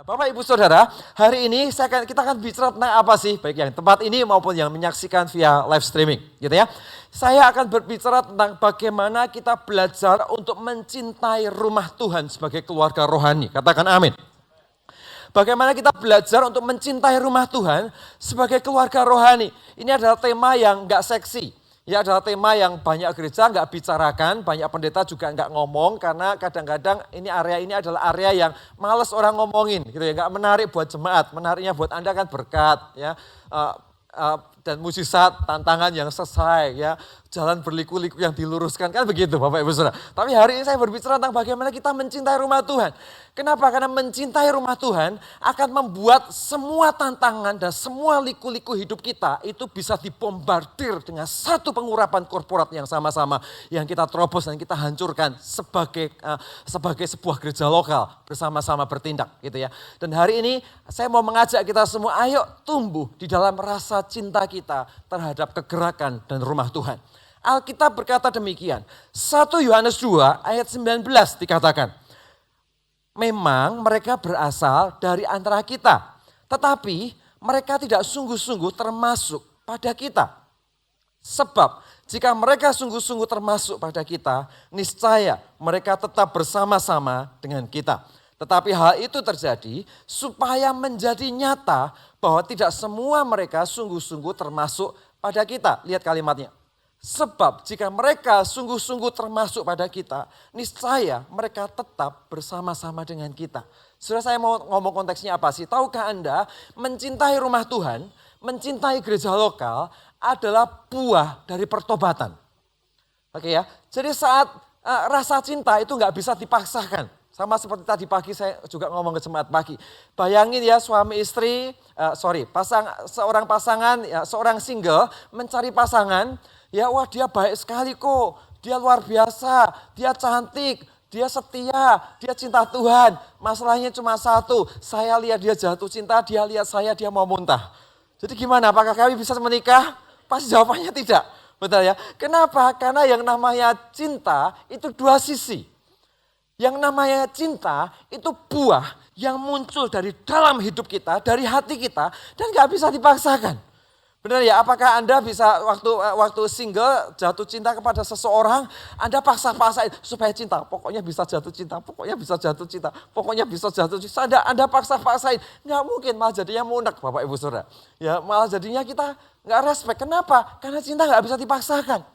Bapak Ibu Saudara, hari ini kita akan bicara tentang apa sih? Baik yang tempat ini maupun yang menyaksikan via live streaming, gitu ya. Saya akan berbicara tentang bagaimana kita belajar untuk mencintai rumah Tuhan sebagai keluarga rohani. Katakan amin. Bagaimana kita belajar untuk mencintai rumah Tuhan sebagai keluarga rohani. Ini adalah tema yang gak seksi. Ya adalah tema yang banyak gereja nggak bicarakan, banyak pendeta juga nggak ngomong karena kadang-kadang area ini adalah area yang males orang ngomongin, gitu ya, nggak menarik buat jemaat, menariknya buat Anda kan berkat, ya, dan mujizat, tantangan yang selesai, ya, jalan berliku-liku yang diluruskan, kan begitu Bapak Ibu Saudara. Tapi hari ini saya berbicara tentang bagaimana kita mencintai rumah Tuhan. Kenapa? Karena mencintai rumah Tuhan akan membuat semua tantangan dan semua liku-liku hidup kita itu bisa dibombardir dengan satu pengurapan korporat yang sama-sama yang kita terobos dan kita hancurkan sebagai sebuah gereja lokal bersama-sama bertindak, gitu ya. Dan hari ini saya mau mengajak kita semua, ayo tumbuh di dalam rasa cinta kita terhadap kegerakan dan rumah Tuhan. Alkitab berkata demikian. 1 Yohanes 2 ayat 19 dikatakan, memang mereka berasal dari antara kita, tetapi mereka tidak sungguh-sungguh termasuk pada kita. Sebab jika mereka sungguh-sungguh termasuk pada kita, niscaya mereka tetap bersama-sama dengan kita. Tetapi hal itu terjadi supaya menjadi nyata bahwa tidak semua mereka sungguh-sungguh termasuk pada kita. Lihat kalimatnya. Sebab jika mereka sungguh-sungguh termasuk pada kita, niscaya mereka tetap bersama-sama dengan kita. Sudah saya mau ngomong konteksnya apa sih? Tahukah Anda mencintai rumah Tuhan, mencintai gereja lokal adalah buah dari pertobatan. Oke ya, jadi saat rasa cinta itu nggak bisa dipaksakan. Sama seperti tadi pagi saya juga ngomong ke jemaat pagi. Bayangin ya suami istri, seorang pasangan, ya, seorang single mencari pasangan. Ya wah dia baik sekali kok, dia luar biasa, dia cantik, dia setia, dia cinta Tuhan. Masalahnya cuma satu, saya lihat dia jatuh cinta, dia lihat saya, dia mau muntah. Jadi gimana, apakah kami bisa menikah? Pasti jawabannya tidak, betul ya. Kenapa? Karena yang namanya cinta itu dua sisi. Yang namanya cinta itu buah yang muncul dari dalam hidup kita, dari hati kita, dan gak bisa dipaksakan. Benar ya, apakah Anda bisa waktu single jatuh cinta kepada seseorang, Anda paksa-paksain supaya cinta, pokoknya bisa jatuh cinta, pokoknya bisa jatuh cinta, pokoknya bisa jatuh cinta. Anda paksa-paksain, nggak mungkin, malah jadinya munek Bapak Ibu Saudara. Ya malah jadinya kita nggak respect. Kenapa? Karena cinta nggak bisa dipaksakan.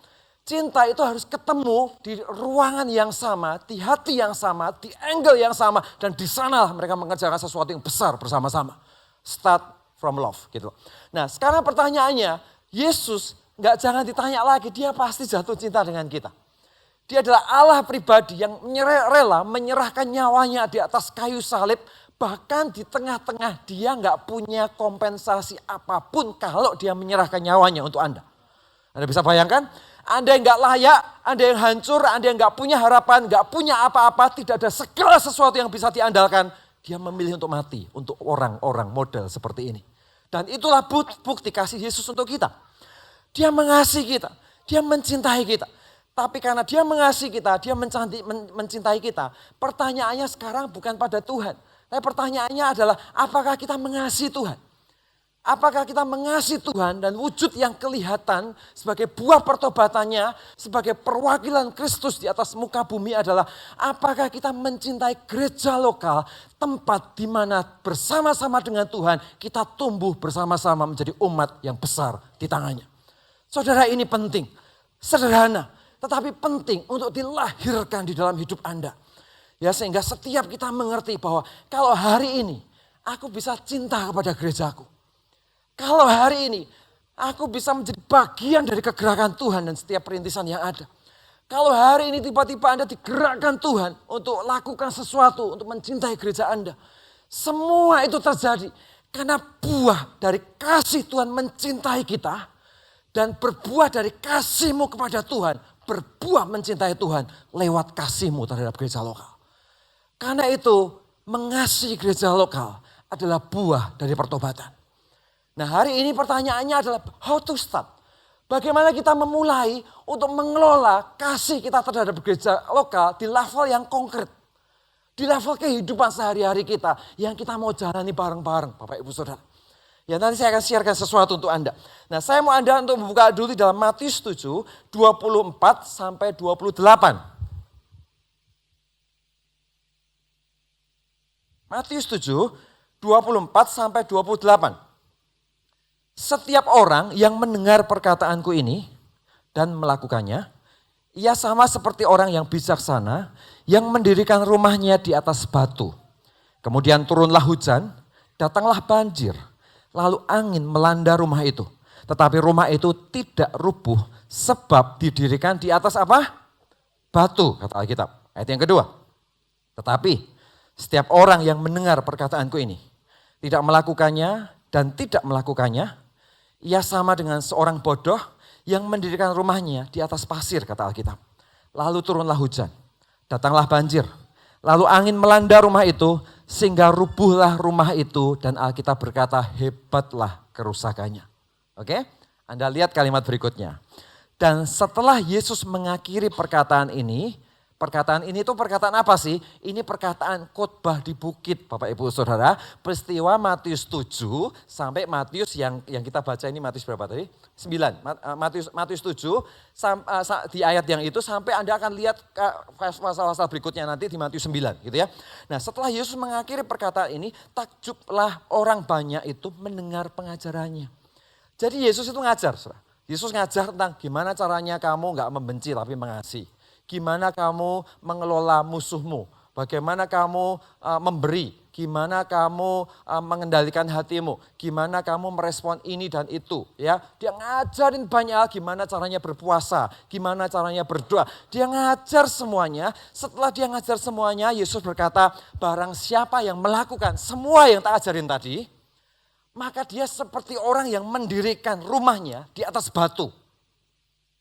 Cinta itu harus ketemu di ruangan yang sama, di hati yang sama, di angle yang sama, dan di sana mereka mengerjakan sesuatu yang besar bersama-sama. Start from love gitu. Nah sekarang pertanyaannya, Yesus jangan ditanya lagi, dia pasti jatuh cinta dengan kita. Dia adalah Allah pribadi yang rela menyerahkan nyawanya di atas kayu salib. Bahkan di tengah-tengah dia nggak punya kompensasi apapun kalau dia menyerahkan nyawanya untuk Anda. Anda bisa bayangkan, Anda yang nggak layak, Anda yang hancur, Anda yang nggak punya harapan, nggak punya apa-apa, tidak ada segala sesuatu yang bisa diandalkan. Dia memilih untuk mati untuk orang-orang model seperti ini. Dan itulah bukti kasih Yesus untuk kita. Dia mengasihi kita, dia mencintai kita. Tapi karena dia mengasihi kita, dia mencintai kita. Pertanyaannya sekarang bukan pada Tuhan. Tapi pertanyaannya adalah apakah kita mengasihi Tuhan? Apakah kita mengasihi Tuhan dan wujud yang kelihatan sebagai buah pertobatannya, sebagai perwakilan Kristus di atas muka bumi adalah apakah kita mencintai gereja lokal, tempat di mana bersama-sama dengan Tuhan kita tumbuh bersama-sama menjadi umat yang besar di tangannya. Saudara, ini penting, sederhana, tetapi penting untuk dilahirkan di dalam hidup Anda. Ya, sehingga setiap kita mengerti bahwa kalau hari ini aku bisa cinta kepada gerejaku. Kalau hari ini aku bisa menjadi bagian dari kegerakan Tuhan dan setiap perintisan yang ada. Kalau hari ini tiba-tiba Anda digerakkan Tuhan untuk lakukan sesuatu, untuk mencintai gereja Anda. Semua itu terjadi karena buah dari kasih Tuhan mencintai kita. Dan berbuah dari kasih-Mu kepada Tuhan, berbuah mencintai Tuhan lewat kasih-Mu terhadap gereja lokal. Karena itu mengasihi gereja lokal adalah buah dari pertobatan. Nah hari ini pertanyaannya adalah how to start. Bagaimana kita memulai untuk mengelola kasih kita terhadap gereja lokal di level yang konkret. Di level kehidupan sehari-hari kita yang kita mau jalani bareng-bareng Bapak Ibu Saudara. Ya nanti saya akan sharekan sesuatu untuk Anda. Nah saya mau Anda untuk membuka dulu di dalam Matius 7, 24 sampai 28. Matius 7, 24 sampai 28. Setiap orang yang mendengar perkataanku ini dan melakukannya, ia sama seperti orang yang bijaksana yang mendirikan rumahnya di atas batu. Kemudian turunlah hujan, datanglah banjir, lalu angin melanda rumah itu. Tetapi rumah itu tidak rubuh sebab didirikan di atas apa? Batu, kata Alkitab. Ayat yang kedua. Tetapi setiap orang yang mendengar perkataanku ini, tidak melakukannya dan tidak melakukannya, ia sama dengan seorang bodoh yang mendirikan rumahnya di atas pasir, kata Alkitab. Lalu turunlah hujan, datanglah banjir, lalu angin melanda rumah itu, sehingga rubuhlah rumah itu, dan Alkitab berkata hebatlah kerusakannya. Oke, Anda lihat kalimat berikutnya. Dan setelah Yesus mengakhiri perkataan ini itu perkataan apa sih? Ini perkataan khotbah di bukit Bapak Ibu Saudara. Peristiwa Matius 7 sampai Matius yang kita baca ini Matius berapa tadi? 9. Matius 7 di ayat yang itu sampai Anda akan lihat pasal-pasal berikutnya nanti di Matius 9 gitu ya. Nah setelah Yesus mengakhiri perkataan ini, takjublah orang banyak itu mendengar pengajarannya. Jadi Yesus itu ngajar. Yesus ngajar tentang gimana caranya kamu gak membenci tapi mengasihi. Gimana kamu mengelola musuhmu, bagaimana kamu memberi, gimana kamu mengendalikan hatimu, gimana kamu merespon ini dan itu. Ya, dia ngajarin banyak hal, gimana caranya berpuasa, gimana caranya berdoa. Dia ngajar semuanya. Setelah dia ngajar semuanya, Yesus berkata, barang siapa yang melakukan semua yang tak ajarin tadi, maka dia seperti orang yang mendirikan rumahnya di atas batu.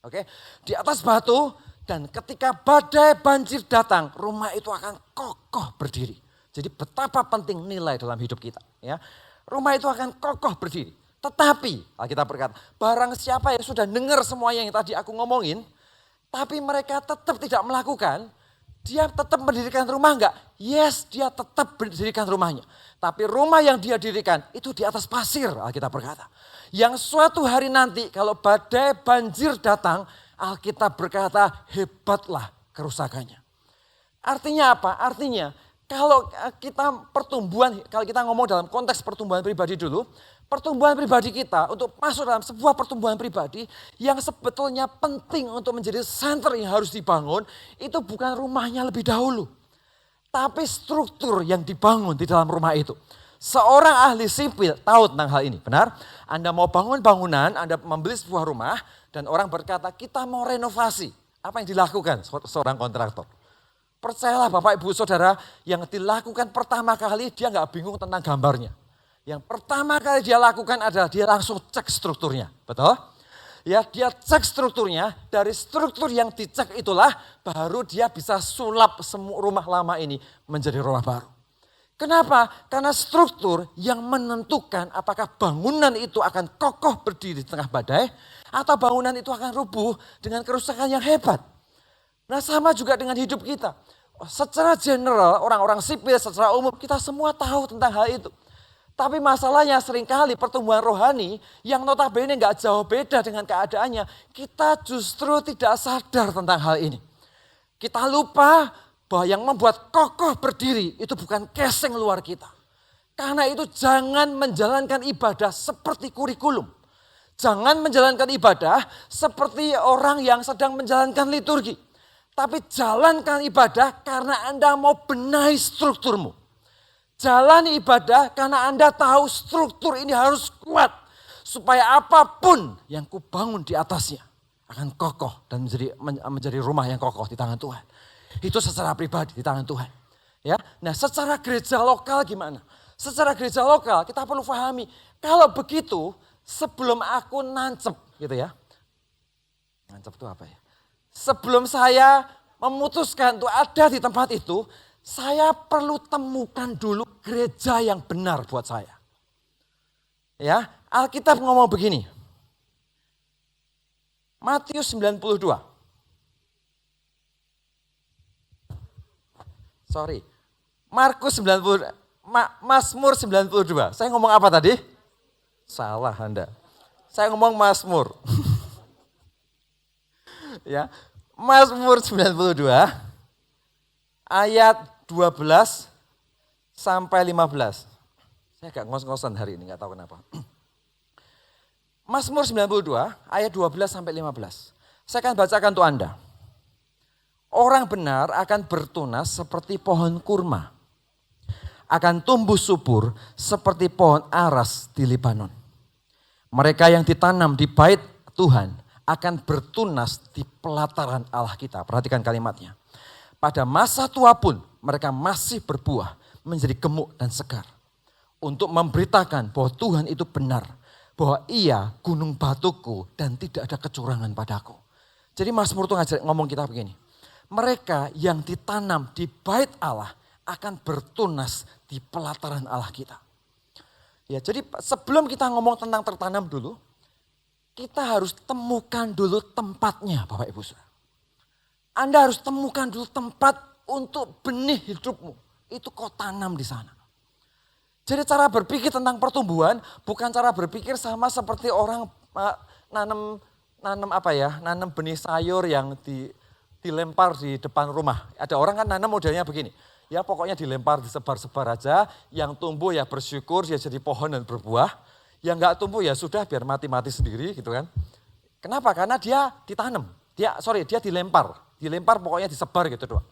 Oke, di atas batu. Dan ketika badai banjir datang, rumah itu akan kokoh berdiri. Jadi betapa penting nilai dalam hidup kita. Ya, rumah itu akan kokoh berdiri. Tetapi, Alkitab berkata, barang siapa yang sudah dengar semuanya yang tadi aku ngomongin, tapi mereka tetap tidak melakukan, dia tetap mendirikan rumah enggak? Yes, dia tetap mendirikan rumahnya. Tapi rumah yang dia dirikan itu di atas pasir, Alkitab berkata. Yang suatu hari nanti kalau badai banjir datang, Alkitab berkata hebatlah kerusakannya. Artinya apa? Artinya kalau kita ngomong dalam konteks pertumbuhan pribadi dulu. Pertumbuhan pribadi kita untuk masuk dalam sebuah pertumbuhan pribadi yang sebetulnya penting untuk menjadi center yang harus dibangun. Itu bukan rumahnya lebih dahulu. Tapi struktur yang dibangun di dalam rumah itu. Seorang ahli sipil tahu tentang hal ini, benar? Anda mau bangun bangunan, Anda membeli sebuah rumah, dan orang berkata kita mau renovasi. Apa yang dilakukan seorang kontraktor? Percayalah Bapak Ibu Saudara, yang dilakukan pertama kali dia nggak bingung tentang gambarnya. Yang pertama kali dia lakukan adalah dia langsung cek strukturnya, betul? Ya, dia cek strukturnya, dari struktur yang dicek itulah baru dia bisa sulap semua rumah lama ini menjadi rumah baru. Kenapa? Karena struktur yang menentukan apakah bangunan itu akan kokoh berdiri di tengah badai atau bangunan itu akan rubuh dengan kerusakan yang hebat. Nah sama juga dengan hidup kita. Secara general orang-orang sipil secara umum kita semua tahu tentang hal itu. Tapi masalahnya seringkali pertumbuhan rohani yang notabene gak jauh beda dengan keadaannya. Kita justru tidak sadar tentang hal ini. Kita lupa bahwa yang membuat kokoh berdiri itu bukan casing luar kita. Karena itu jangan menjalankan ibadah seperti kurikulum. Jangan menjalankan ibadah seperti orang yang sedang menjalankan liturgi. Tapi jalankan ibadah karena Anda mau benahi strukturmu. Jalani ibadah karena Anda tahu struktur ini harus kuat. Supaya apapun yang kubangun di atasnya akan kokoh dan menjadi rumah yang kokoh di tangan Tuhan. Itu secara pribadi di tangan Tuhan. Ya, nah secara gereja lokal gimana? Secara gereja lokal kita perlu pahami. Kalau begitu sebelum aku nancep gitu ya. Nancep itu apa ya? Sebelum saya memutuskan untuk ada di tempat itu. Saya perlu temukan dulu gereja yang benar buat saya. Ya, Alkitab ngomong begini. Matius 92. Markus 90, Mazmur 92. Saya ngomong apa tadi? Salah Anda. Saya ngomong Mazmur. Ya, Mazmur 92 ayat 12 sampai 15. Saya agak ngos-ngosan hari ini, nggak tahu kenapa. Mazmur 92 ayat 12 sampai 15. Saya akan bacakan untuk Anda. Orang benar akan bertunas seperti pohon kurma, akan tumbuh subur seperti pohon aras di Libanon. Mereka yang ditanam di bait Tuhan akan bertunas di pelataran Allah kita. Perhatikan kalimatnya. Pada masa tua pun mereka masih berbuah menjadi gemuk dan segar. Untuk memberitakan bahwa Tuhan itu benar. Bahwa ia gunung batuku dan tidak ada kecurangan padaku. Jadi Mazmur itu ngomong kita begini. Mereka yang ditanam di bait Allah akan bertunas di pelataran Allah kita. Ya, jadi sebelum kita ngomong tentang tertanam dulu, kita harus temukan dulu tempatnya Bapak Ibu Saudara. Anda harus temukan dulu tempat untuk benih hidupmu. Itu kau tanam di sana. Jadi cara berpikir tentang pertumbuhan bukan cara berpikir sama seperti orang nanam benih sayur yang dilempar di depan rumah. Ada orang kan nanam modelnya begini. Ya pokoknya dilempar, disebar-sebar aja. Yang tumbuh ya bersyukur, dia jadi pohon dan berbuah. Yang enggak tumbuh ya sudah biar mati-mati sendiri gitu kan. Kenapa? Karena dia ditanam. Dia dilempar. Dilempar pokoknya disebar gitu doang.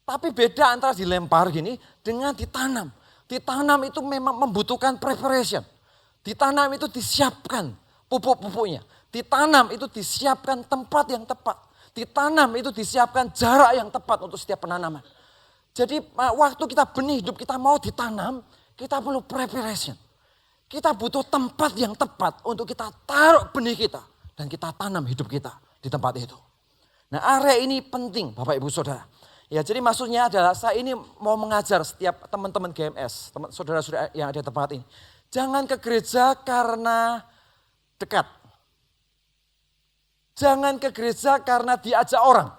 Tapi beda antara dilempar gini dengan ditanam. Ditanam itu memang membutuhkan preparation. Ditanam itu disiapkan pupuk-pupuknya. Ditanam itu disiapkan tempat yang tepat. Ditanam itu disiapkan jarak yang tepat untuk setiap penanaman. Jadi waktu kita benih hidup kita mau ditanam, kita perlu preparation. Kita butuh tempat yang tepat untuk kita taruh benih kita. Dan kita tanam hidup kita di tempat itu. Nah area ini penting Bapak Ibu Saudara. Ya jadi maksudnya adalah saya ini mau mengajar setiap teman-teman GMS, saudara-saudara yang ada di tempat ini. Jangan ke gereja karena dekat. Jangan ke gereja karena diajak orang.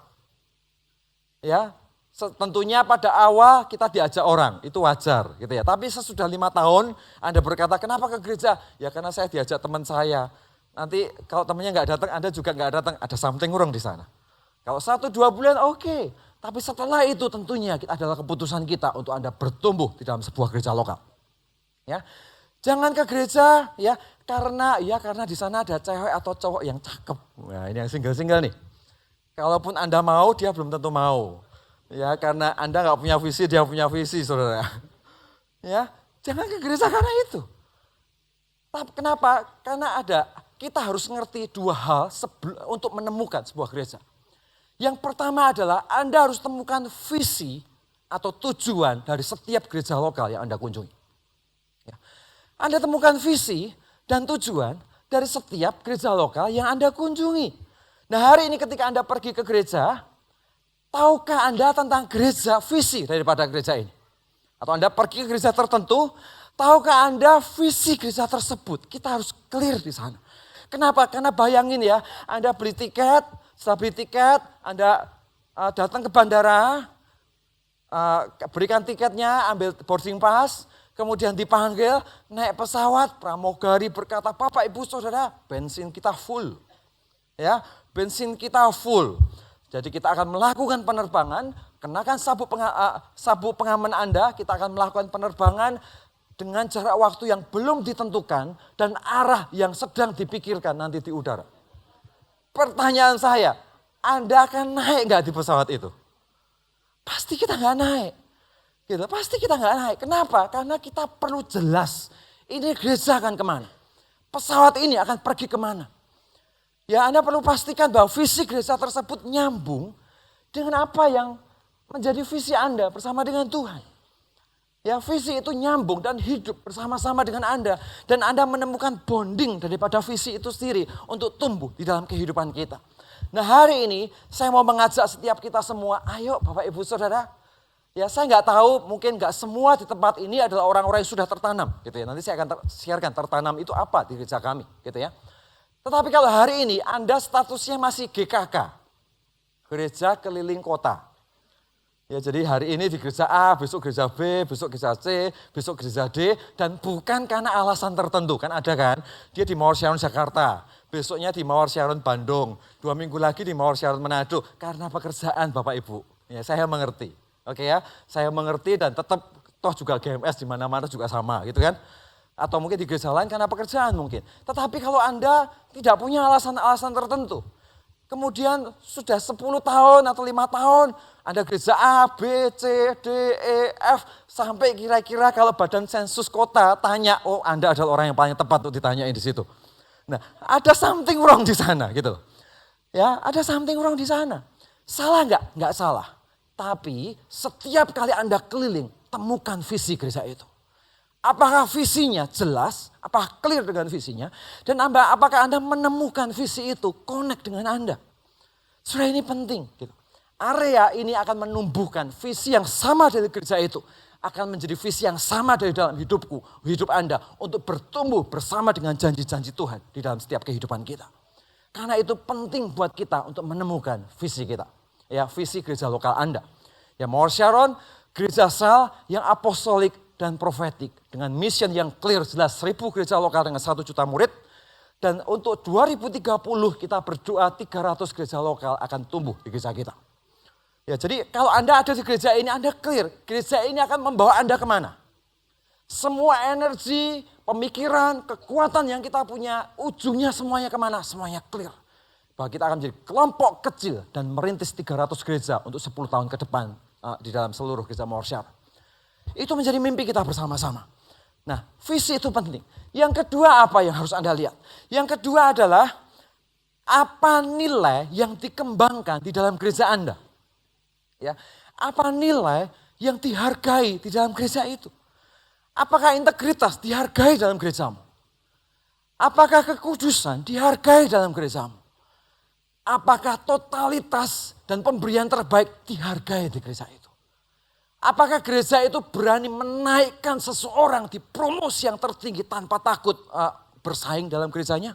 Ya, tentunya pada awal kita diajak orang, itu wajar gitu ya. Tapi sesudah 5 tahun Anda berkata, kenapa ke gereja? Ya karena saya diajak teman saya. Nanti kalau temannya nggak datang, Anda juga nggak datang, ada something wrong di sana. Kalau 1-2 bulan oke. Tapi setelah itu tentunya adalah keputusan kita untuk Anda bertumbuh di dalam sebuah gereja lokal. Ya. Jangan ke gereja ya karena di sana ada cewek atau cowok yang cakep. Nah, ini yang single-single nih. Kalaupun Anda mau, dia belum tentu mau. Ya, karena Anda nggak punya visi, dia punya visi, Saudara. Ya, jangan ke gereja karena itu. Tapi kenapa? Karena kita harus ngerti 2 hal untuk menemukan sebuah gereja. Yang pertama adalah Anda harus temukan visi atau tujuan dari setiap gereja lokal yang Anda kunjungi. Ya. Anda temukan visi dan tujuan dari setiap gereja lokal yang Anda kunjungi. Nah hari ini ketika Anda pergi ke gereja, tahukah Anda tentang gereja visi daripada gereja ini? Atau Anda pergi ke gereja tertentu, tahukah Anda visi gereja tersebut? Kita harus clear di sana. Kenapa? Karena bayangin ya, Anda beli tiket, setelah beli tiket, Anda datang ke bandara, berikan tiketnya, ambil boarding pass, kemudian dipanggil, naik pesawat, pramugari berkata, Bapak Ibu Saudara, bensin kita full. Ya, bensin kita full. Jadi kita akan melakukan penerbangan, kenakan sabuk pengaman Anda, kita akan melakukan penerbangan dengan jarak waktu yang belum ditentukan dan arah yang sedang dipikirkan nanti di udara. Pertanyaan saya, Anda akan naik nggak di pesawat itu? Pasti kita nggak naik. Gitu, pasti kita nggak naik. Kenapa? Karena kita perlu jelas. Ini gereja akan kemana? Pesawat ini akan pergi kemana? Ya Anda perlu pastikan bahwa visi gereja tersebut nyambung dengan apa yang menjadi visi Anda bersama dengan Tuhan. Ya visi itu nyambung dan hidup bersama-sama dengan Anda. Dan Anda menemukan bonding daripada visi itu sendiri untuk tumbuh di dalam kehidupan kita. Nah hari ini saya mau mengajak setiap kita semua, ayo Bapak Ibu Saudara. Ya saya nggak tahu mungkin nggak semua di tempat ini adalah orang-orang yang sudah tertanam. Gitu ya. Nanti saya akan siarkan tertanam itu apa di gereja kami. Gitu ya. Tetapi kalau hari ini Anda statusnya masih GKK. Gereja keliling kota. Ya, jadi hari ini di gereja A, besok gereja B, besok gereja C, besok gereja D, dan bukan karena alasan tertentu, kan ada kan? Dia di Mawar Sharon Jakarta, besoknya di Mawar Sharon Bandung, 2 minggu lagi di Mawar Sharon Manado, karena pekerjaan Bapak Ibu. Ya, saya mengerti, oke ya, saya mengerti dan tetap toh juga GMS di mana-mana juga sama, gitu kan? Atau mungkin di gereja lain karena pekerjaan mungkin. Tetapi kalau Anda tidak punya alasan-alasan tertentu, kemudian sudah 10 tahun atau 5 tahun, Anda gereja A, B, C, D, E, F, sampai kira-kira kalau badan sensus kota tanya, oh Anda adalah orang yang paling tepat untuk ditanyain di situ. Nah, ada something wrong di sana gitu. Ya, ada something wrong di sana. Salah enggak? Enggak salah. Tapi setiap kali Anda keliling, temukan visi gereja itu. Apakah visinya jelas, apakah clear dengan visinya, dan apakah Anda menemukan visi itu, connect dengan Anda. Saudara, ini penting. Gitu. Area ini akan menumbuhkan visi yang sama dari gereja itu, akan menjadi visi yang sama dari dalam hidupku, hidup Anda, untuk bertumbuh bersama dengan janji-janji Tuhan di dalam setiap kehidupan kita. Karena itu penting buat kita untuk menemukan visi kita. Ya, visi gereja lokal Anda. Ya, Mawar Sharon, gereja sel yang apostolik dan profetik dengan mission yang clear jelas 1000 gereja lokal dengan 1 juta murid. Dan untuk 2030 kita berdoa 300 gereja lokal akan tumbuh di gereja kita. Ya, jadi kalau Anda ada di gereja ini, Anda clear. Gereja ini akan membawa Anda kemana? Semua energi, pemikiran, kekuatan yang kita punya, ujungnya semuanya kemana? Semuanya clear. Bahwa kita akan menjadi kelompok kecil dan merintis 300 gereja untuk 10 tahun ke depan di dalam seluruh gereja Mawar Sharon. Itu menjadi mimpi kita bersama-sama. Nah, visi itu penting. Yang kedua apa yang harus Anda lihat? Yang kedua adalah apa nilai yang dikembangkan di dalam gereja Anda. Ya, apa nilai yang dihargai di dalam gereja itu? Apakah integritas dihargai dalam gerejamu? Apakah kekudusan dihargai dalam gerejamu? Apakah totalitas dan pemberian terbaik dihargai di gereja itu? Apakah gereja itu berani menaikkan seseorang di promosi yang tertinggi tanpa takut bersaing dalam gerejanya?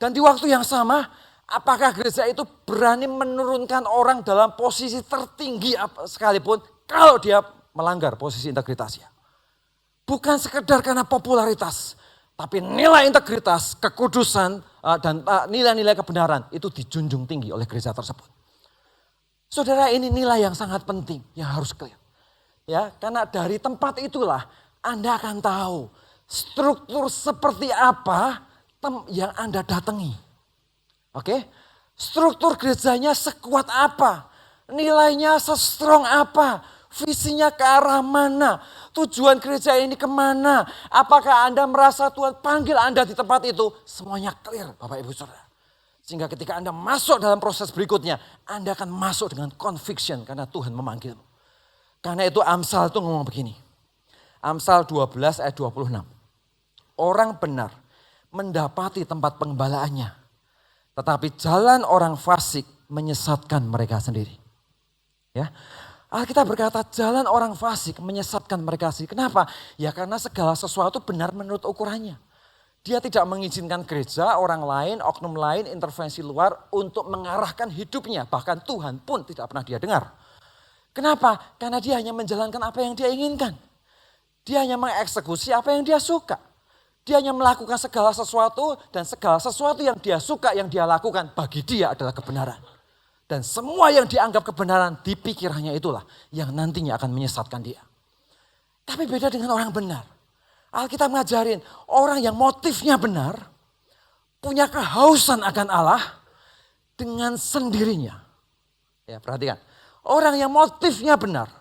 Dan di waktu yang sama, apakah gereja itu berani menurunkan orang dalam posisi tertinggi sekalipun kalau dia melanggar posisi integritasnya? Bukan sekedar karena popularitas, tapi nilai integritas, kekudusan, dan nilai-nilai kebenaran itu dijunjung tinggi oleh gereja tersebut. Saudara, ini nilai yang sangat penting yang harus clear. Ya, karena dari tempat itulah Anda akan tahu struktur seperti apa yang Anda datangi. Oke? Struktur gerejanya sekuat apa? Nilainya se-strong apa? Visinya ke arah mana? Tujuan gereja ini kemana? Apakah Anda merasa Tuhan panggil Anda di tempat itu? Semuanya clear, Bapak Ibu Saudara. Sehingga ketika Anda masuk dalam proses berikutnya, Anda akan masuk dengan conviction karena Tuhan memanggilmu. Karena itu Amsal itu ngomong begini. Amsal 12 ayat 26. Orang benar mendapati tempat pengembalaannya, tetapi jalan orang fasik menyesatkan mereka sendiri. Ya, Alkitab berkata jalan orang fasik menyesatkan mereka sendiri. Kenapa? Ya karena segala sesuatu benar menurut ukurannya. Dia tidak mengizinkan gereja, orang lain, oknum lain, intervensi luar untuk mengarahkan hidupnya. Bahkan Tuhan pun tidak pernah dia dengar. Kenapa? Karena dia hanya menjalankan apa yang dia inginkan. Dia hanya mengeksekusi apa yang dia suka. Dia hanya melakukan segala sesuatu dan segala sesuatu yang dia suka, yang dia lakukan bagi dia adalah kebenaran. Dan semua yang dianggap kebenaran di pikirannya itulah yang nantinya akan menyesatkan dia. Tapi beda dengan orang benar. Alkitab ngajarin orang yang motifnya benar, punya kehausan akan Allah dengan sendirinya. Ya, perhatikan. Orang yang motifnya benar,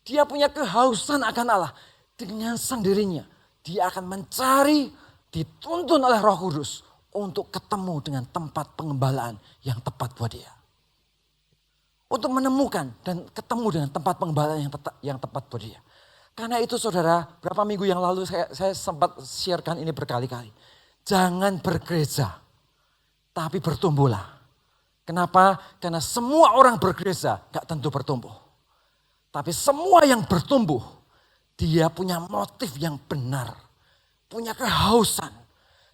dia punya kehausan akan Allah dengan sendirinya. Dia akan mencari, dituntun oleh Roh Kudus untuk ketemu dengan tempat pengembalaan yang tepat buat dia. Untuk menemukan dan ketemu dengan tempat pengembalaan yang tepat buat dia. Karena itu saudara, berapa minggu yang lalu saya sempat sharekan ini berkali-kali. Jangan bergereja, tapi bertumbuhlah. Kenapa? Karena semua orang bergereja gak tentu bertumbuh. Tapi semua yang bertumbuh, dia punya motif yang benar. Punya kehausan.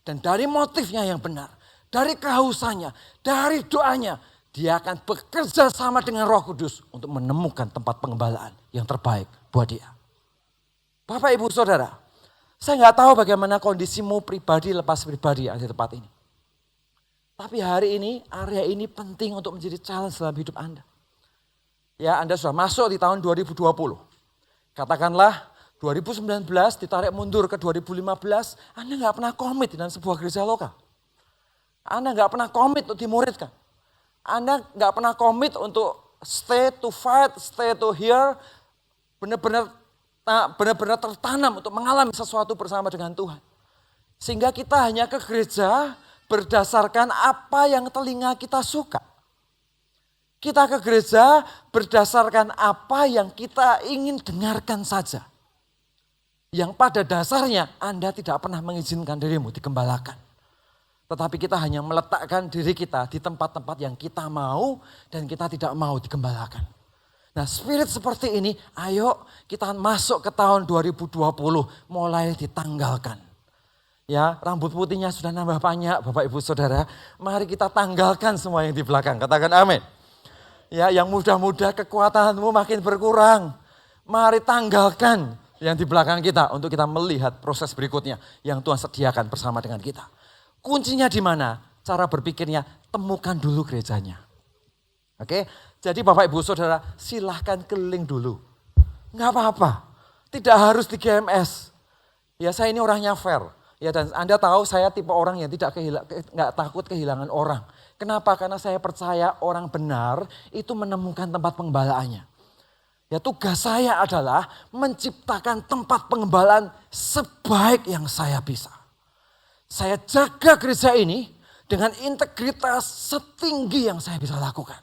Dan dari motifnya yang benar, dari kehausannya, dari doanya, Dia akan bekerja sama dengan Roh Kudus untuk menemukan tempat pengembalaan yang terbaik buat dia. Bapak, Ibu, Saudara, saya nggak tahu bagaimana kondisimu pribadi lepas pribadi di tempat ini. Tapi hari ini, area ini penting untuk menjadi challenge dalam hidup Anda. Ya, Anda sudah masuk di tahun 2020. Katakanlah 2019 ditarik mundur ke 2015, Anda nggak pernah komit dalam sebuah gereja lokal. Anda nggak pernah komit untuk dimuridkan. Anda nggak pernah komit untuk stay to fight, stay to hear, benar-benar tertanam untuk mengalami sesuatu bersama dengan Tuhan. Sehingga kita hanya ke gereja berdasarkan apa yang telinga kita suka. Kita ke gereja berdasarkan apa yang kita ingin dengarkan saja. Yang pada dasarnya Anda tidak pernah mengizinkan dirimu digembalakan. Tetapi kita hanya meletakkan diri kita di tempat-tempat yang kita mau dan kita tidak mau digembalakan. Nah, spirit seperti ini, ayo kita masuk ke tahun 2020 mulai ditanggalkan. Ya, rambut putihnya sudah nambah banyak, Bapak Ibu Saudara. Mari kita tanggalkan semua yang di belakang. Katakan amin. Ya, yang muda-muda kekuatanmu makin berkurang. Mari tanggalkan yang di belakang kita untuk kita melihat proses berikutnya yang Tuhan sediakan bersama dengan kita. Kuncinya di mana? Cara berpikirnya, temukan dulu gerejanya. Oke, jadi Bapak Ibu Saudara silahkan keliling dulu. Enggak apa-apa, tidak harus di GMS. Ya, saya ini orangnya fair. Ya, dan Anda tahu saya tipe orang yang nggak takut kehilangan orang. Kenapa? Karena saya percaya orang benar itu menemukan tempat pengembalaannya. Ya, tugas saya adalah menciptakan tempat pengembalaan sebaik yang saya bisa. Saya jaga gereja ini dengan integritas setinggi yang saya bisa lakukan.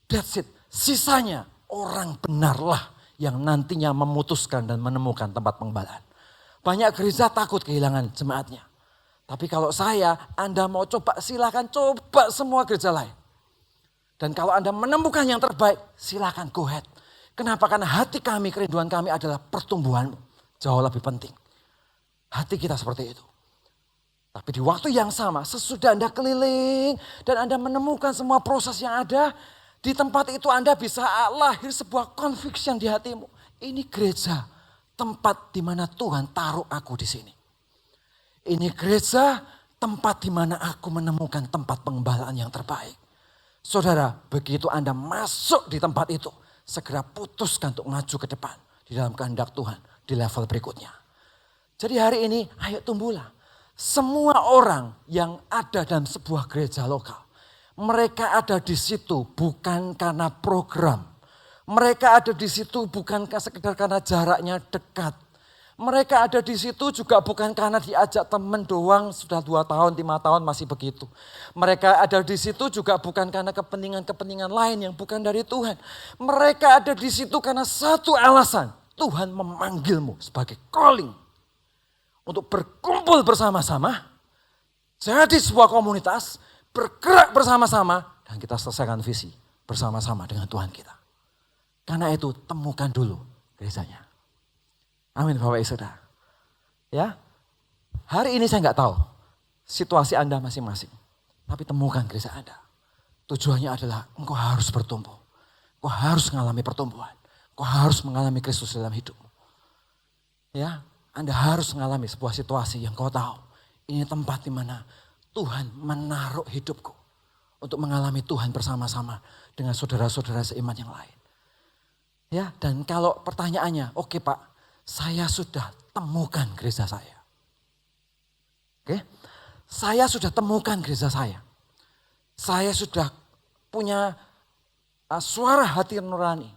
That's it. Sisanya orang benarlah yang nantinya memutuskan dan menemukan tempat pengembalaan. Banyak gereja takut kehilangan jemaatnya. Tapi kalau Anda mau coba, silakan coba semua gereja lain. Dan kalau Anda menemukan yang terbaik, silakan go ahead. Kenapa? Karena hati kami, kerinduan kami adalah pertumbuhanmu. Jauh lebih penting. Hati kita seperti itu. Tapi di waktu yang sama, sesudah Anda keliling dan Anda menemukan semua proses yang ada, di tempat itu Anda bisa lahir sebuah conviction di hatimu. Ini gereja, tempat di mana Tuhan taruh aku di sini. Ini gereja, tempat di mana aku menemukan tempat pengembalaan yang terbaik. Saudara, begitu Anda masuk di tempat itu, segera putuskan untuk maju ke depan di dalam kehendak Tuhan di level berikutnya. Jadi hari ini, ayo tumbuhlah. Semua orang yang ada dalam sebuah gereja lokal, mereka ada di situ bukan karena program. Mereka ada di situ bukan sekedar karena jaraknya dekat. Mereka ada di situ juga bukan karena diajak teman doang sudah 2 tahun, 5 tahun masih begitu. Mereka ada di situ juga bukan karena kepentingan-kepentingan lain yang bukan dari Tuhan. Mereka ada di situ karena satu alasan, Tuhan memanggilmu sebagai calling. Untuk berkumpul bersama-sama, jadi sebuah komunitas, bergerak bersama-sama, dan kita selesaikan visi bersama-sama dengan Tuhan kita. Karena itu temukan dulu gerejanya. Amin Bapak Ibu Saudara. Ya, hari ini saya nggak tahu situasi Anda masing-masing, tapi temukan gereja Anda. Tujuannya adalah engkau harus bertumbuh, engkau harus mengalami pertumbuhan, engkau harus mengalami Kristus dalam hidupmu. Ya. Anda harus mengalami sebuah situasi yang kau tahu. Ini tempat di mana Tuhan menaruh hidupku. Untuk mengalami Tuhan bersama-sama dengan saudara-saudara seiman yang lain. Ya, dan kalau pertanyaannya, oke Pak, saya sudah temukan gereja saya. Oke, saya sudah temukan gereja saya. Saya sudah punya suara hati nurani.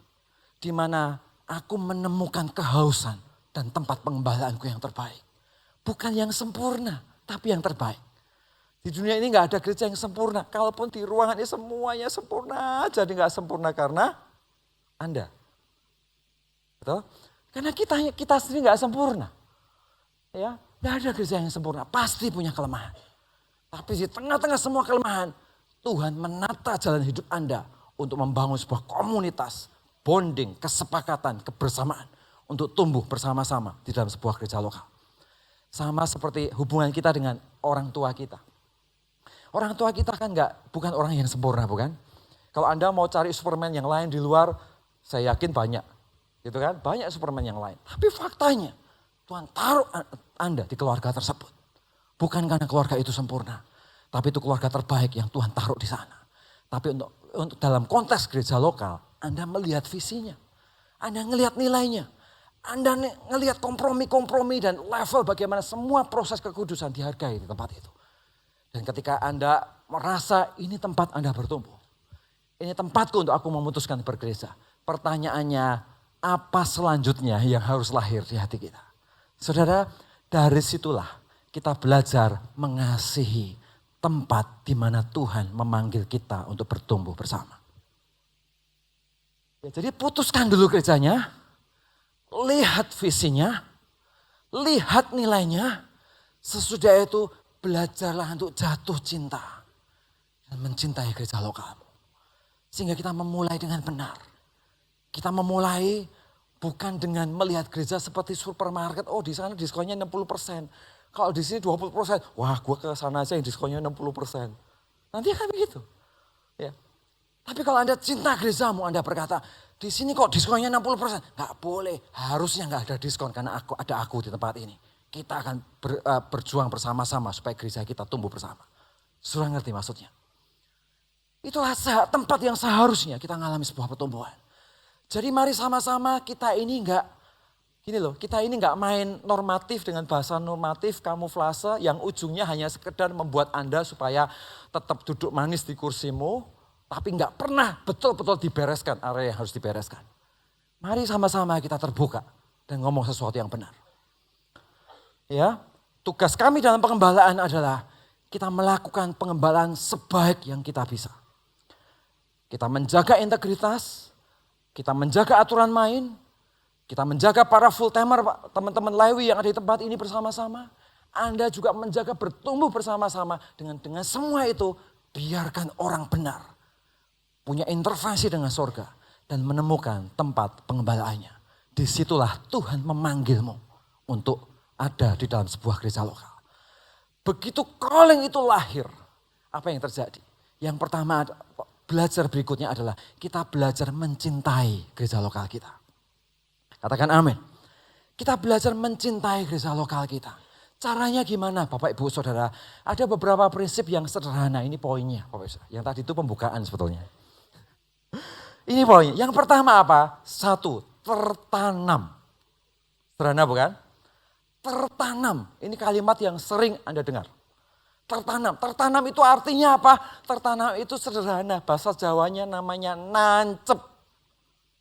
Di mana aku menemukan kehausan dan tempat pengembalaanku yang terbaik. Bukan yang sempurna, tapi yang terbaik. Di dunia ini gak ada gereja yang sempurna. Kalaupun di ruangan ini semuanya sempurna, jadi gak sempurna karena Anda. Betul? Karena kita sendiri gak sempurna. Ya, gak ada gereja yang sempurna, pasti punya kelemahan. Tapi di tengah-tengah semua kelemahan, Tuhan menata jalan hidup Anda untuk membangun sebuah komunitas, bonding, kesepakatan, kebersamaan. Untuk tumbuh bersama-sama di dalam sebuah gereja lokal. Sama seperti hubungan kita dengan orang tua kita. Orang tua kita kan bukan orang yang sempurna, bukan? Kalau Anda mau cari Superman yang lain di luar, saya yakin banyak. Gitu kan? Banyak Superman yang lain. Tapi faktanya, Tuhan taruh Anda di keluarga tersebut. Bukan karena keluarga itu sempurna. Tapi itu keluarga terbaik yang Tuhan taruh di sana. Tapi untuk dalam konteks gereja lokal, Anda melihat visinya. Anda melihat nilainya. Anda melihat kompromi-kompromi dan level bagaimana semua proses kekudusan dihargai di tempat itu. Dan ketika Anda merasa ini tempat Anda bertumbuh. Ini tempatku untuk aku memutuskan bergereja. Pertanyaannya, apa selanjutnya yang harus lahir di hati kita? Saudara, dari situlah kita belajar mengasihi tempat di mana Tuhan memanggil kita untuk bertumbuh bersama. Ya, jadi putuskan dulu gerejanya, lihat visinya, lihat nilainya, sesudah itu belajarlah untuk jatuh cinta dan mencintai gereja lokalmu. Sehingga kita memulai dengan benar. Kita memulai bukan dengan melihat gereja seperti supermarket, oh di sana diskonnya 60%. Kalau di sini 20%, wah gue ke sana aja yang diskonnya 60%. Nanti akan begitu. Ya. Tapi kalau Anda cinta gerejamu, Anda berkata, di sini kok diskonnya 60%. Gak boleh, harusnya gak ada diskon karena ada aku di tempat ini. Kita akan berjuang bersama-sama supaya gereja kita tumbuh bersama. Sudah ngerti maksudnya? Itulah tempat yang seharusnya kita mengalami sebuah pertumbuhan. Jadi mari sama-sama kita ini kita ini enggak main normatif dengan bahasa normatif, kamuflase yang ujungnya hanya sekedar membuat Anda supaya tetap duduk manis di kursimu, tapi enggak pernah betul-betul dibereskan area yang harus dibereskan. Mari sama-sama kita terbuka dan ngomong sesuatu yang benar. Ya, tugas kami dalam pengembalaan adalah kita melakukan pengembalaan sebaik yang kita bisa. Kita menjaga integritas, kita menjaga aturan main, kita menjaga para full timer, teman-teman Lewi yang ada di tempat ini bersama-sama. Anda juga menjaga bertumbuh bersama-sama dengan semua itu biarkan orang benar punya intervensi dengan surga dan menemukan tempat pengembalaannya. Disitulah Tuhan memanggilmu untuk ada di dalam sebuah gereja lokal. Begitu calling itu lahir, apa yang terjadi? Yang pertama, belajar berikutnya adalah kita belajar mencintai gereja lokal kita. Katakan amin. Kita belajar mencintai gereja lokal kita. Caranya gimana Bapak Ibu Saudara? Ada beberapa prinsip yang sederhana, ini poinnya. Yang tadi itu pembukaan sebetulnya. Ini poinnya. Yang pertama apa? 1, tertanam. Sederhana bukan? Tertanam. Ini kalimat yang sering Anda dengar. Tertanam. Tertanam itu artinya apa? Tertanam itu sederhana. Bahasa Jawanya namanya nancep.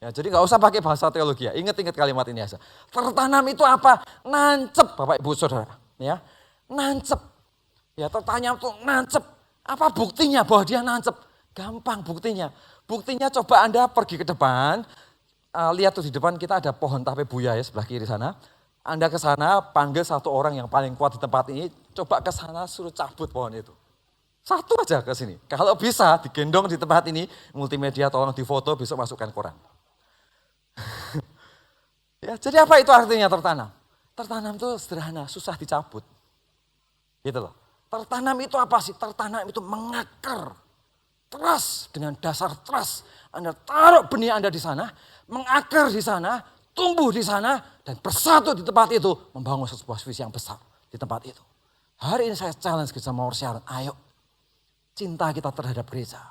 Ya, jadi nggak usah pakai bahasa teologi ya. Ingat-ingat kalimat ini aja. Tertanam itu apa? Nancep Bapak Ibu Saudara. Ya, nancep. Ya, tertanam itu nancep. Apa buktinya bahwa dia nancep? Gampang buktinya. Buktinya coba Anda pergi ke depan. Lihat tuh di depan kita ada pohon tape buya ya sebelah kiri sana. Anda ke sana panggil satu orang yang paling kuat di tempat ini. Coba ke sana suruh cabut pohon itu. Satu aja ke sini. Kalau bisa digendong di tempat ini. Multimedia tolong difoto besok masukkan koran. Ya, jadi apa itu artinya tertanam? Tertanam itu sederhana, susah dicabut. Gitu loh. Tertanam itu apa sih? Tertanam itu mengakar. Trust, dengan dasar trust. Anda taruh benih Anda di sana, mengakar di sana, tumbuh di sana, dan bersatu di tempat itu. Membangun sebuah visi yang besar di tempat itu. Hari ini saya challenge gereja Mawar Siaran, ayo. Cinta kita terhadap gereja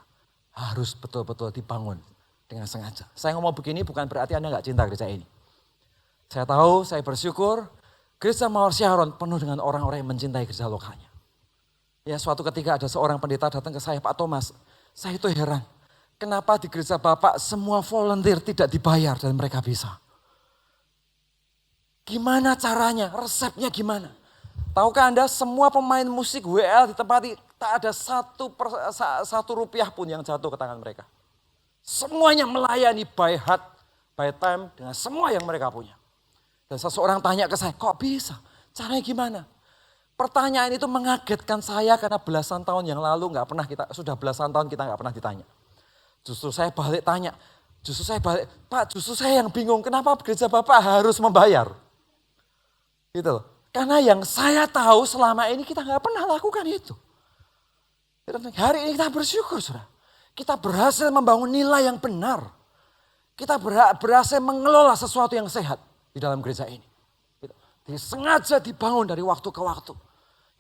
harus betul-betul dibangun dengan sengaja. Saya ngomong begini bukan berarti Anda gak cinta gereja ini. Saya tahu, saya bersyukur gereja Mawar Siaran penuh dengan orang-orang yang mencintai gereja lokalnya. Ya, suatu ketika ada seorang pendeta datang ke saya, Pak Thomas, saya itu heran. Kenapa di gereja Bapak semua volunteer tidak dibayar dan mereka bisa? Gimana caranya? Resepnya gimana? Tahukah Anda semua pemain musik WL di tempat ini tak ada satu rupiah pun yang jatuh ke tangan mereka. Semuanya melayani by heart, by time dengan semua yang mereka punya. Dan seseorang tanya ke saya, kok bisa? Caranya gimana? Pertanyaan itu mengagetkan saya karena belasan tahun yang lalu sudah belasan tahun kita nggak pernah ditanya. Justru saya balik tanya, Pak justru saya yang bingung kenapa gereja Bapak harus membayar. Gitu loh. Karena yang saya tahu selama ini kita nggak pernah lakukan itu. Hari ini kita bersyukur saudara. Kita berhasil membangun nilai yang benar. Kita berhasil mengelola sesuatu yang sehat di dalam gereja ini. Sengaja dibangun dari waktu ke waktu.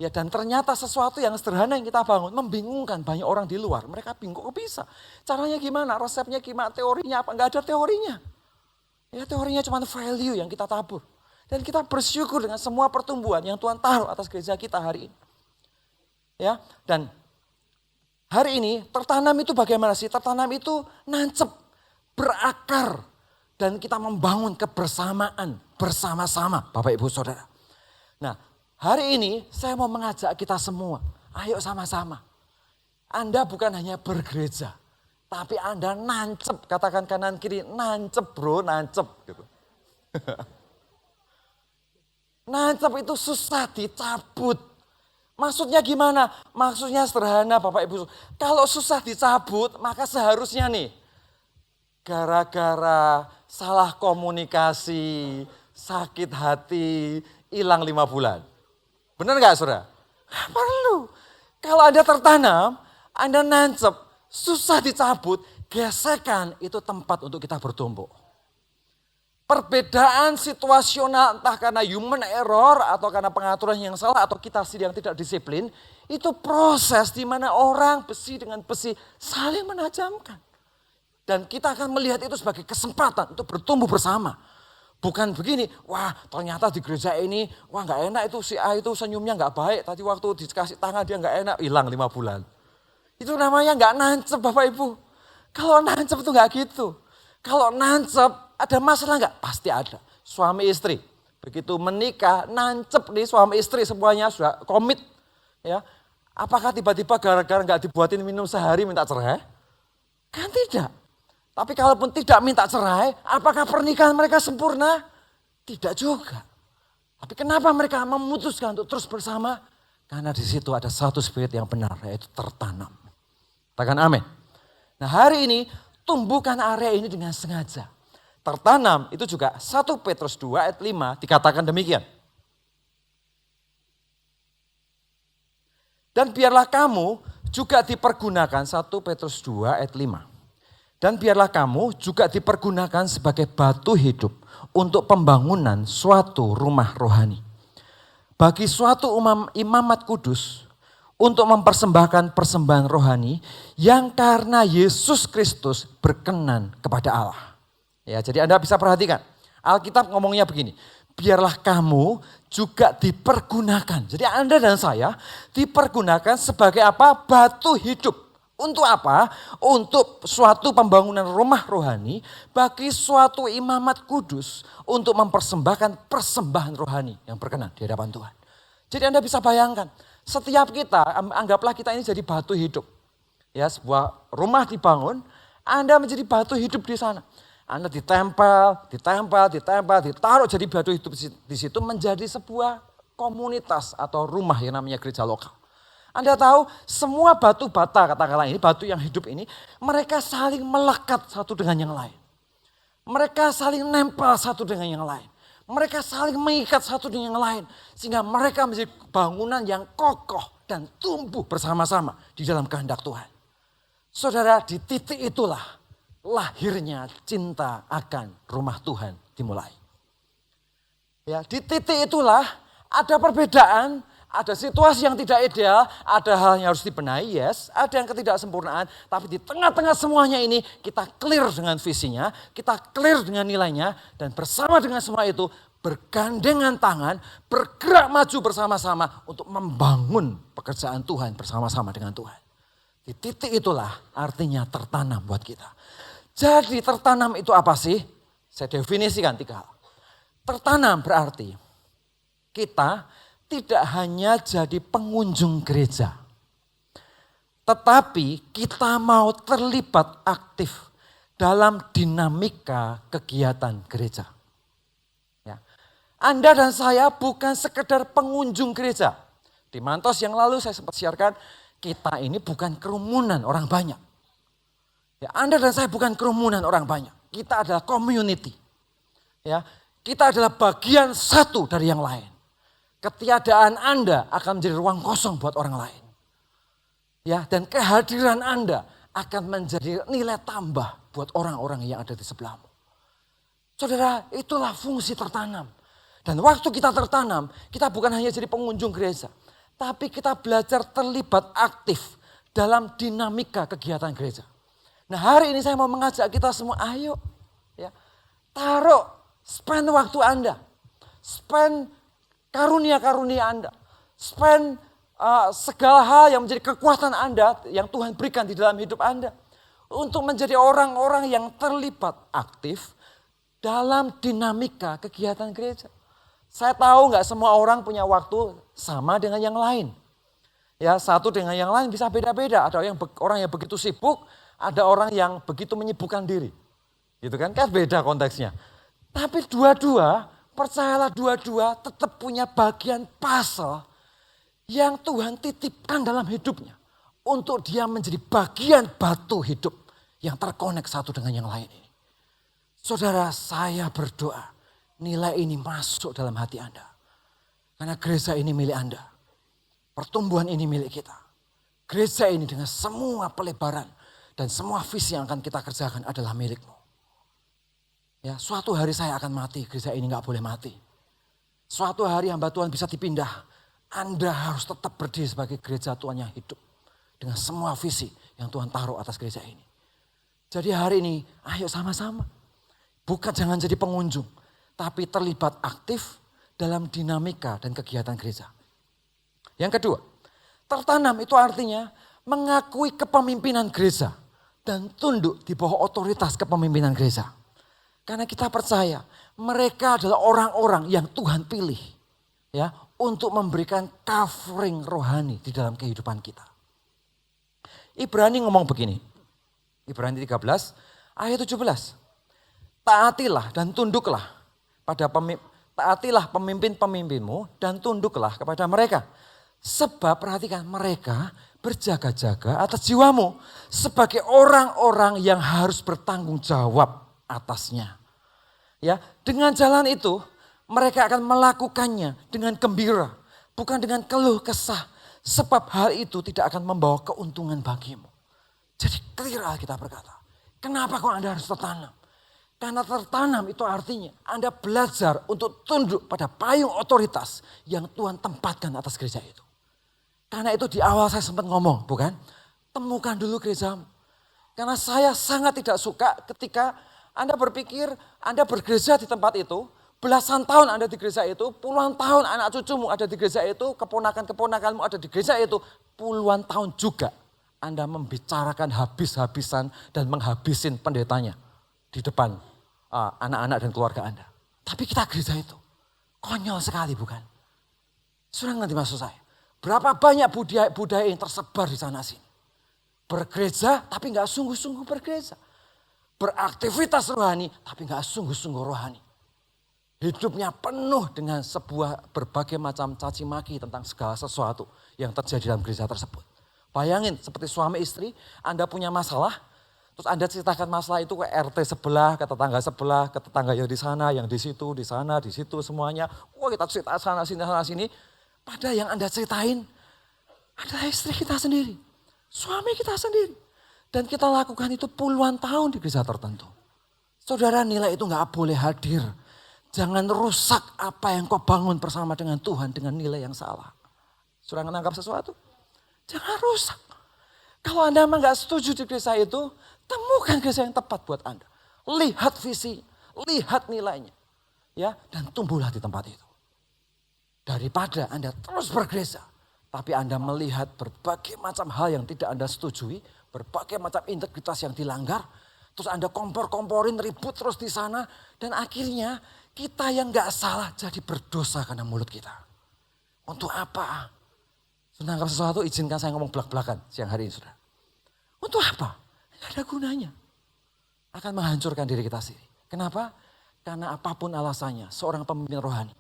Ya, dan ternyata sesuatu yang sederhana yang kita bangun membingungkan banyak orang di luar. Mereka bingung, kok bisa? Caranya gimana? Resepnya gimana? Teorinya apa? Enggak ada teorinya. Ya, teorinya cuma value yang kita tabur. Dan kita bersyukur dengan semua pertumbuhan yang Tuhan taruh atas gereja kita hari ini. Ya, dan hari ini tertanam itu bagaimana sih? Tertanam itu nancep, berakar, dan kita membangun kebersamaan bersama-sama, Bapak Ibu Saudara. Nah, hari ini saya mau mengajak kita semua, ayo sama-sama. Anda bukan hanya bergereja, tapi Anda nancep, katakan kanan kiri, nancep bro, nancep. Gitu. Nancep itu susah dicabut. Maksudnya gimana? Maksudnya sederhana Bapak Ibu. Kalau susah dicabut, maka seharusnya nih, gara-gara salah komunikasi, sakit hati, hilang 5 bulan. Benar gak saudara? Perlu. Kalau Anda tertanam, Anda nancep, susah dicabut, gesekan itu tempat untuk kita bertumbuh. Perbedaan situasional entah karena human error atau karena pengaturan yang salah atau kita sendiri yang tidak disiplin, itu proses di mana orang besi dengan besi saling menajamkan. Dan kita akan melihat itu sebagai kesempatan untuk bertumbuh bersama. Bukan begini, wah ternyata di gereja ini, wah gak enak itu si A itu senyumnya gak baik. Tadi waktu dikasih tangan dia gak enak, hilang 5 bulan. Itu namanya gak nancep Bapak Ibu. Kalau nancep itu gak gitu. Kalau nancep ada masalah gak? Pasti ada. Suami istri, begitu menikah nancep nih suami istri semuanya sudah komit. Ya, apakah tiba-tiba gara-gara gak dibuatin minum sehari minta cerai? Kan tidak. Tapi kalaupun tidak minta cerai, apakah pernikahan mereka sempurna? Tidak juga. Tapi kenapa mereka memutuskan untuk terus bersama? Karena di situ ada satu spirit yang benar, yaitu tertanam. Katakan amin. Nah hari ini, tumbuhkan area ini dengan sengaja. Tertanam itu juga 1 Petrus 2 ayat 5 dikatakan demikian. Dan biarlah kamu juga dipergunakan, 1 Petrus 2 ayat 5. Dan biarlah kamu juga dipergunakan sebagai batu hidup untuk pembangunan suatu rumah rohani. Bagi suatu imamat kudus untuk mempersembahkan persembahan rohani yang karena Yesus Kristus berkenan kepada Allah. Ya, jadi Anda bisa perhatikan, Alkitab ngomongnya begini, biarlah kamu juga dipergunakan. Jadi Anda dan saya dipergunakan sebagai apa? Batu hidup. Untuk apa? Untuk suatu pembangunan rumah rohani bagi suatu imamat kudus untuk mempersembahkan persembahan rohani yang berkenan di hadapan Tuhan. Jadi Anda bisa bayangkan, setiap kita, anggaplah kita ini jadi batu hidup. Ya, sebuah rumah dibangun, Anda menjadi batu hidup di sana. Anda ditempel, ditaruh jadi batu hidup di situ menjadi sebuah komunitas atau rumah yang namanya gereja lokal. Anda tahu semua batu bata katakanlah ini, batu yang hidup ini, mereka saling melekat satu dengan yang lain. Mereka saling nempel satu dengan yang lain. Mereka saling mengikat satu dengan yang lain. Sehingga mereka menjadi bangunan yang kokoh dan tumbuh bersama-sama di dalam kehendak Tuhan. Saudara, di titik itulah lahirnya cinta akan rumah Tuhan dimulai. Ya, di titik itulah ada perbedaan. Ada situasi yang tidak ideal, ada hal yang harus dibenahi, yes. Ada yang ketidaksempurnaan, tapi di tengah-tengah semuanya ini kita clear dengan visinya, kita clear dengan nilainya, dan bersama dengan semua itu bergandengan tangan, bergerak maju bersama-sama untuk membangun pekerjaan Tuhan bersama-sama dengan Tuhan. Di titik itulah artinya tertanam buat kita. Jadi tertanam itu apa sih? Saya definisikan 3 hal. Tertanam berarti kita tidak hanya jadi pengunjung gereja, tetapi kita mau terlibat aktif dalam dinamika kegiatan gereja. Ya. Anda dan saya bukan sekedar pengunjung gereja. Di Mantos yang lalu saya sempat siarkan, kita ini bukan kerumunan orang banyak. Ya, Anda dan saya bukan kerumunan orang banyak. Kita adalah community. Ya, kita adalah bagian satu dari yang lain. Ketiadaan Anda akan menjadi ruang kosong buat orang lain. Ya, dan kehadiran Anda akan menjadi nilai tambah buat orang-orang yang ada di sebelahmu. Saudara, itulah fungsi tertanam. Dan waktu kita tertanam, kita bukan hanya jadi pengunjung gereja. Tapi kita belajar terlibat aktif dalam dinamika kegiatan gereja. Nah, hari ini saya mau mengajak kita semua, ayo ya, spend waktu Anda. Spend karunia-karunia Anda. Spend segala hal yang menjadi kekuatan Anda yang Tuhan berikan di dalam hidup Anda. Untuk menjadi orang-orang yang terlibat aktif dalam dinamika kegiatan gereja. Saya tahu nggak semua orang punya waktu sama dengan yang lain. Ya, satu dengan yang lain bisa beda-beda. Ada orang yang begitu sibuk, ada orang yang begitu menyibukkan diri. Gitu kan beda konteksnya. Tapi dua-dua, percayalah dua-dua tetap punya bagian puzzle yang Tuhan titipkan dalam hidupnya. Untuk dia menjadi bagian batu hidup yang terkonek satu dengan yang lain ini. Saudara, saya berdoa nilai ini masuk dalam hati Anda. Karena gereja ini milik Anda. Pertumbuhan ini milik kita. Gereja ini dengan semua pelebaran dan semua visi yang akan kita kerjakan adalah milikmu. Ya, suatu hari saya akan mati, gereja ini gak boleh mati. Suatu hari hamba Tuhan bisa dipindah. Anda harus tetap berdiri sebagai gereja Tuhan yang hidup. Dengan semua visi yang Tuhan taruh atas gereja ini. Jadi hari ini, ayo sama-sama. Bukan jangan jadi pengunjung. Tapi terlibat aktif dalam dinamika dan kegiatan gereja. Yang kedua, tertanam itu artinya mengakui kepemimpinan gereja dan tunduk di bawah otoritas kepemimpinan gereja. Karena kita percaya mereka adalah orang-orang yang Tuhan pilih ya untuk memberikan covering rohani di dalam kehidupan kita. Ibrani ngomong begini. Ibrani 13 ayat 17. Taatilah dan tunduklah taatilah pemimpin-pemimpinmu dan tunduklah kepada mereka. Sebab perhatikan mereka berjaga-jaga atas jiwamu sebagai orang-orang yang harus bertanggung jawab atasnya. Ya, dengan jalan itu mereka akan melakukannya dengan gembira, bukan dengan keluh kesah, sebab hal itu tidak akan membawa keuntungan bagimu. Jadi clear Alkitab berkata, kenapa kok Anda harus tertanam? Karena tertanam itu artinya Anda belajar untuk tunduk pada payung otoritas yang Tuhan tempatkan atas gereja itu. Karena itu di awal saya sempat ngomong, bukan? Temukan dulu gerejamu. Karena saya sangat tidak suka ketika Anda berpikir Anda bergereja di tempat itu, belasan tahun Anda di gereja itu, puluhan tahun anak cucumu ada di gereja itu, keponakan-keponakanmu ada di gereja itu, puluhan tahun juga Anda membicarakan habis-habisan dan menghabisin pendetanya di depan anak-anak dan keluarga Anda. Tapi kita gereja itu konyol sekali, bukan? Sudah ngerti maksud saya? Berapa banyak budaya yang tersebar di sana sini. Bergereja tapi gak sungguh-sungguh bergereja. Beraktivitas rohani tapi gak sungguh-sungguh rohani. Hidupnya penuh dengan berbagai macam caci maki tentang segala sesuatu yang terjadi dalam gereja tersebut. Bayangin seperti suami istri, Anda punya masalah, terus Anda ceritakan masalah itu ke RT sebelah, ke tetangga yang di sana, yang di situ, di sana, di situ semuanya. Wah, kita cerita sana sini. Padahal yang Anda ceritain adalah istri kita sendiri, suami kita sendiri. Dan kita lakukan itu puluhan tahun di gereja tertentu. Saudara, nilai itu gak boleh hadir. Jangan rusak apa yang kau bangun bersama dengan Tuhan dengan nilai yang salah. Sudah menangkap sesuatu? Jangan rusak. Kalau Anda memang gak setuju di gereja itu, temukan gereja yang tepat buat Anda. Lihat visi, lihat nilainya. Ya, dan tumbuhlah di tempat itu. Daripada Anda terus bergereja, tapi Anda melihat berbagai macam hal yang tidak Anda setujui, berbagai macam integritas yang dilanggar, terus Anda kompor-komporin ribut terus di sana, dan akhirnya kita yang gak salah jadi berdosa karena mulut kita. Untuk apa? Menangkap sesuatu, izinkan saya ngomong belak-belakan siang hari ini, saudara. Untuk apa? Gak ada gunanya. Akan menghancurkan diri kita sendiri. Kenapa? Karena apapun alasannya, seorang pemimpin rohani,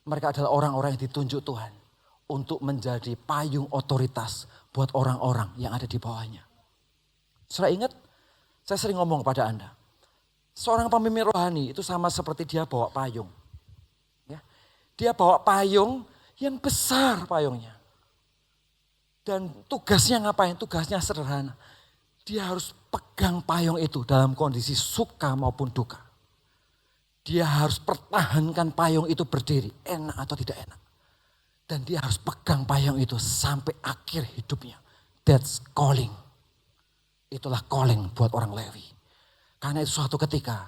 mereka adalah orang-orang yang ditunjuk Tuhan untuk menjadi payung otoritas buat orang-orang yang ada di bawahnya. Saudara ingat, saya sering ngomong kepada Anda, seorang pemimpin rohani itu sama seperti dia bawa payung. Ya, dia bawa payung yang besar payungnya. Dan tugasnya ngapain? Tugasnya sederhana. dia harus pegang payung itu dalam kondisi suka maupun duka. Dia harus pertahankan payung itu berdiri, enak atau tidak enak. Dan dia harus pegang payung itu sampai akhir hidupnya. That's calling. Itulah calling buat orang Lewi. Karena itu suatu ketika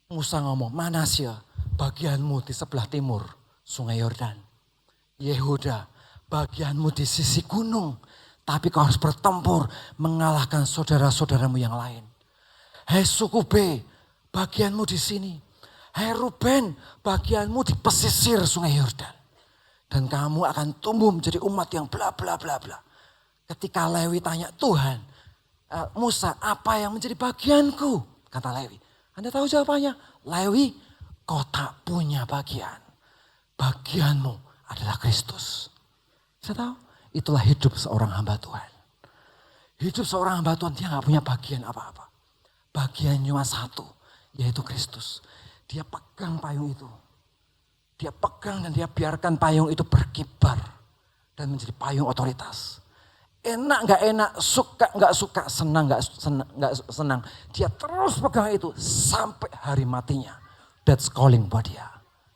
Musa ngomong, Manasya, bagianmu di sebelah timur Sungai Yordan. Yehuda, bagianmu di sisi gunung. Tapi kau harus bertempur mengalahkan saudara-saudaramu yang lain. Hei suku B, bagianmu di sini. Hei Ruben, bagianmu di pesisir Sungai Yordan. Dan kamu akan tumbuh menjadi umat yang bla bla bla bla. Ketika Lewi tanya Tuhan, Musa, apa yang menjadi bagianku? Kata Lewi. Anda tahu jawabannya? Lewi, kau tak punya bagian. Bagianmu adalah Kristus. Saya tahu, itulah hidup seorang hamba Tuhan. Hidup seorang hamba Tuhan, dia gak punya bagian apa-apa. Bagian cuma satu, yaitu Kristus. Dia pegang payung itu. Dia pegang dan dia biarkan payung itu berkibar. Dan menjadi payung otoritas. Enak gak enak, suka gak suka, senang gak senang. Dia terus pegang itu sampai hari matinya. That's calling buat dia.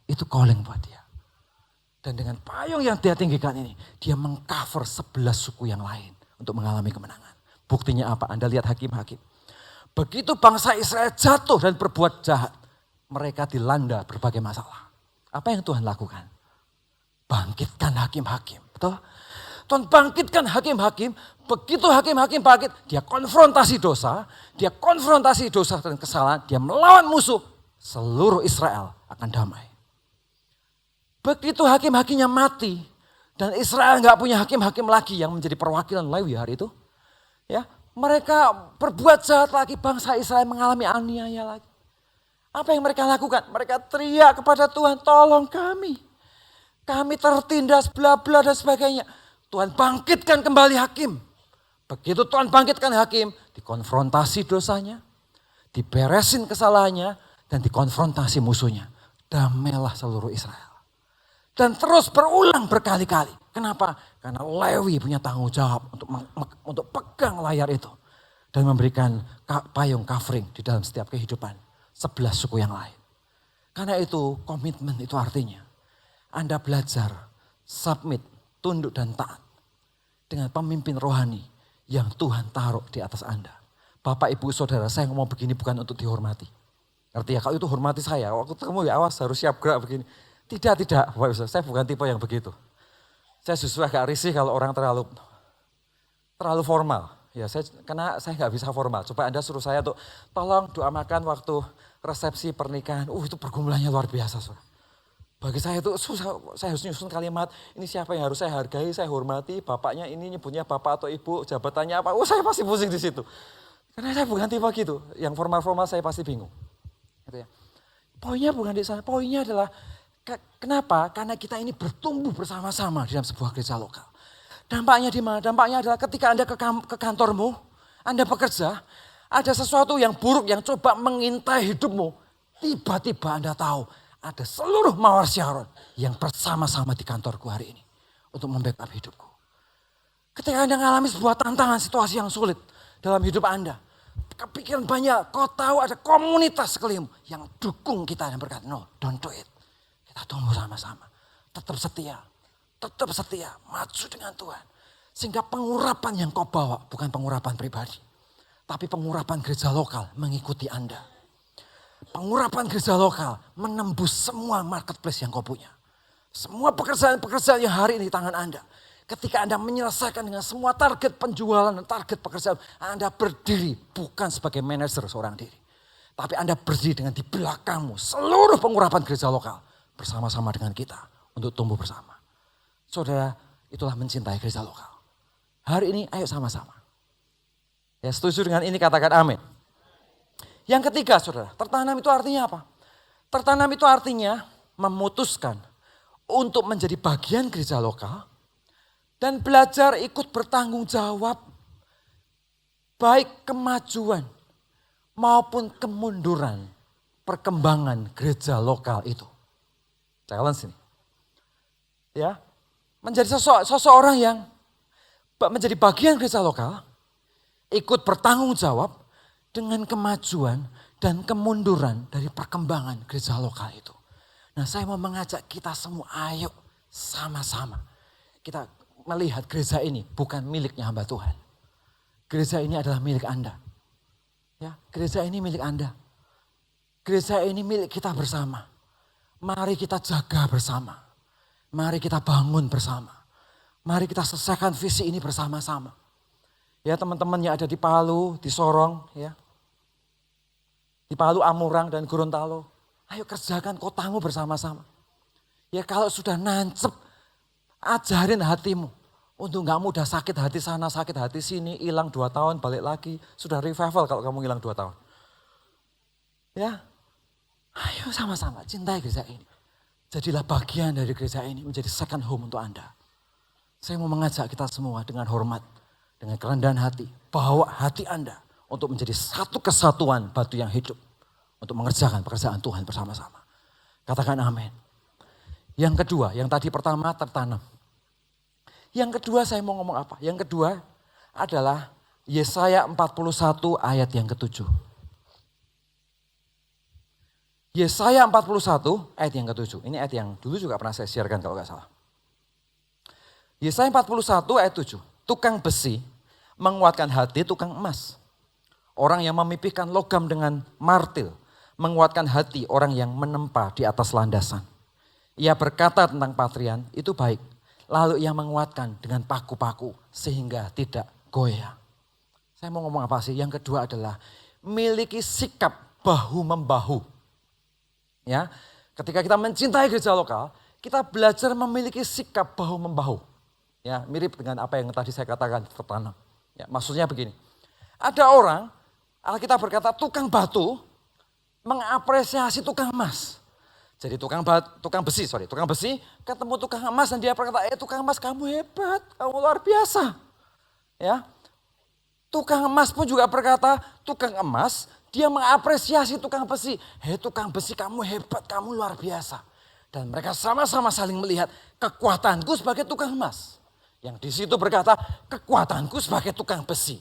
Itu calling buat dia. Dan dengan payung yang dia tinggikan ini, dia mengcover 11 suku yang lain untuk mengalami kemenangan. Buktinya apa? Anda lihat hakim-hakim. Begitu bangsa Israel jatuh dan berbuat jahat, mereka dilanda berbagai masalah. Apa yang Tuhan lakukan? Bangkitkan hakim-hakim. Betul? Tuhan bangkitkan hakim-hakim. Begitu hakim-hakim bangkit, dia konfrontasi dosa dan kesalahan, dia melawan musuh. Seluruh Israel akan damai. Begitu hakim-hakimnya mati dan Israel nggak punya hakim-hakim lagi yang menjadi perwakilan Lewi hari itu, ya mereka berbuat jahat lagi, bangsa Israel mengalami aniaya lagi. Apa yang mereka lakukan? Mereka teriak kepada Tuhan, tolong kami tertindas bla bla dan sebagainya. Tuhan bangkitkan kembali hakim. Begitu Tuhan bangkitkan hakim, dikonfrontasi dosanya, diberesin kesalahannya dan dikonfrontasi musuhnya. Damailah seluruh Israel. Dan terus berulang berkali-kali. Kenapa? Karena Lewi punya tanggung jawab untuk pegang layar itu. Dan memberikan payung covering di dalam setiap kehidupan 11 suku yang lain. Karena itu komitmen itu artinya Anda belajar submit, tunduk dan taat. Dengan pemimpin rohani yang Tuhan taruh di atas Anda. Bapak, Ibu, Saudara, saya ngomong begini bukan untuk dihormati. Ngerti ya? Kalau itu hormati saya, waktu kamu ya awas harus siap gerak begini. Tidak, Bapak Ibu, saya bukan tipe yang begitu. Saya justru agak risih kalau orang terlalu formal. Ya, karena saya nggak bisa formal. Coba Anda suruh saya untuk tolong doa makan waktu resepsi pernikahan. Itu pergumulannya luar biasa. Saudara. Bagi saya itu susah, saya harus nyusun kalimat. Ini siapa yang harus saya hargai, saya hormati. Bapaknya ini nyebutnya bapak atau ibu, jabatannya apa. Saya pasti pusing di situ. Karena saya bukan tipe gitu. Yang formal-formal saya pasti bingung. Gitu ya. Poinnya bukan di sana. Poinnya adalah kenapa? Karena kita ini bertumbuh bersama-sama di dalam sebuah gereja lokal. Dampaknya di mana? Dampaknya adalah ketika Anda ke kantormu, Anda bekerja, ada sesuatu yang buruk yang coba mengintai hidupmu. Tiba-tiba Anda tahu ada seluruh mawar Syaron yang bersama-sama di kantorku hari ini. Untuk membackup hidupku. Ketika Anda mengalami sebuah tantangan, situasi yang sulit dalam hidup Anda. Kepikiran banyak, kau tahu ada komunitas sekelilingmu yang dukung kita dan berkata, no, don't do it. Kita tumbuh sama-sama. Tetap setia, maju dengan Tuhan. Sehingga pengurapan yang kau bawa bukan pengurapan pribadi. Tapi pengurapan gereja lokal mengikuti Anda. Pengurapan gereja lokal menembus semua marketplace yang kau punya. Semua pekerjaan-pekerjaan yang hari ini di tangan Anda. Ketika Anda menyelesaikan dengan semua target penjualan dan target pekerjaan. Anda berdiri bukan sebagai manajer seorang diri. Tapi Anda berdiri dengan di belakangmu seluruh pengurapan gereja lokal. Bersama-sama dengan kita untuk tumbuh bersama. Saudara, itulah mencintai gereja lokal. Hari ini ayo sama-sama. Ya, setuju dengan ini katakan amin. Yang ketiga saudara, tertanam itu artinya apa? Tertanam itu artinya memutuskan untuk menjadi bagian gereja lokal. Dan belajar ikut bertanggung jawab. Baik kemajuan maupun kemunduran perkembangan gereja lokal itu. Challenge ini. Ya, menjadi seseorang yang menjadi bagian gereja lokal ikut bertanggung jawab dengan kemajuan dan kemunduran dari perkembangan gereja lokal itu. Nah, saya mau mengajak kita semua, ayo sama-sama kita melihat gereja ini bukan miliknya hamba Tuhan. Gereja ini adalah milik Anda. Ya, gereja ini milik Anda. Gereja ini milik kita bersama. Mari kita jaga bersama. Mari kita bangun bersama. Mari kita selesaikan visi ini bersama-sama. Ya, teman-teman yang ada di Palu, di Sorong, ya. Di Palu, Amurang, dan Gorontalo. Ayo kerjakan kotamu bersama-sama. Ya, kalau sudah nancep, ajarin hatimu. Untuk gak mudah sakit hati sana, sakit hati sini, hilang 2 tahun, balik lagi. Sudah revival kalau kamu hilang 2 tahun. Ya, ayo sama-sama cintai gereja ini. Jadilah bagian dari gereja ini, menjadi second home untuk Anda. Saya mau mengajak kita semua dengan hormat, dengan kerendahan hati, bawa hati Anda untuk menjadi satu kesatuan batu yang hidup. Untuk mengerjakan pekerjaan Tuhan bersama-sama. Katakan amin. Yang kedua, yang tadi pertama tertanam. Yang kedua saya mau ngomong apa? Yang kedua adalah Yesaya 41 ayat yang ke-7. Yesaya 41 ayat yang ke-7. Ini ayat yang dulu juga pernah saya sharekan kalau gak salah. Yesaya 41 ayat 7. Tukang besi menguatkan hati tukang emas. Orang yang memipihkan logam dengan martil menguatkan hati orang yang menempa di atas landasan. Ia berkata tentang patrian, itu baik. Lalu ia menguatkan dengan paku-paku sehingga tidak goyah. Saya mau ngomong apa sih? Yang kedua adalah miliki sikap bahu-membahu. Ya, ketika kita mencintai gereja lokal, kita belajar memiliki sikap bahu-membahu. Ya, mirip dengan apa yang tadi saya katakan tertanam. Ya, maksudnya begini. Ada orang, Alkitab berkata tukang batu mengapresiasi tukang emas. Jadi tukang besi ketemu tukang emas dan dia berkata, tukang emas kamu hebat, kamu luar biasa. Ya, tukang emas pun juga berkata, tukang emas dia mengapresiasi tukang besi. Tukang besi kamu hebat, kamu luar biasa. Dan mereka sama-sama saling melihat kekuatanku sebagai tukang emas. Yang di situ berkata, kekuatanku sebagai tukang besi.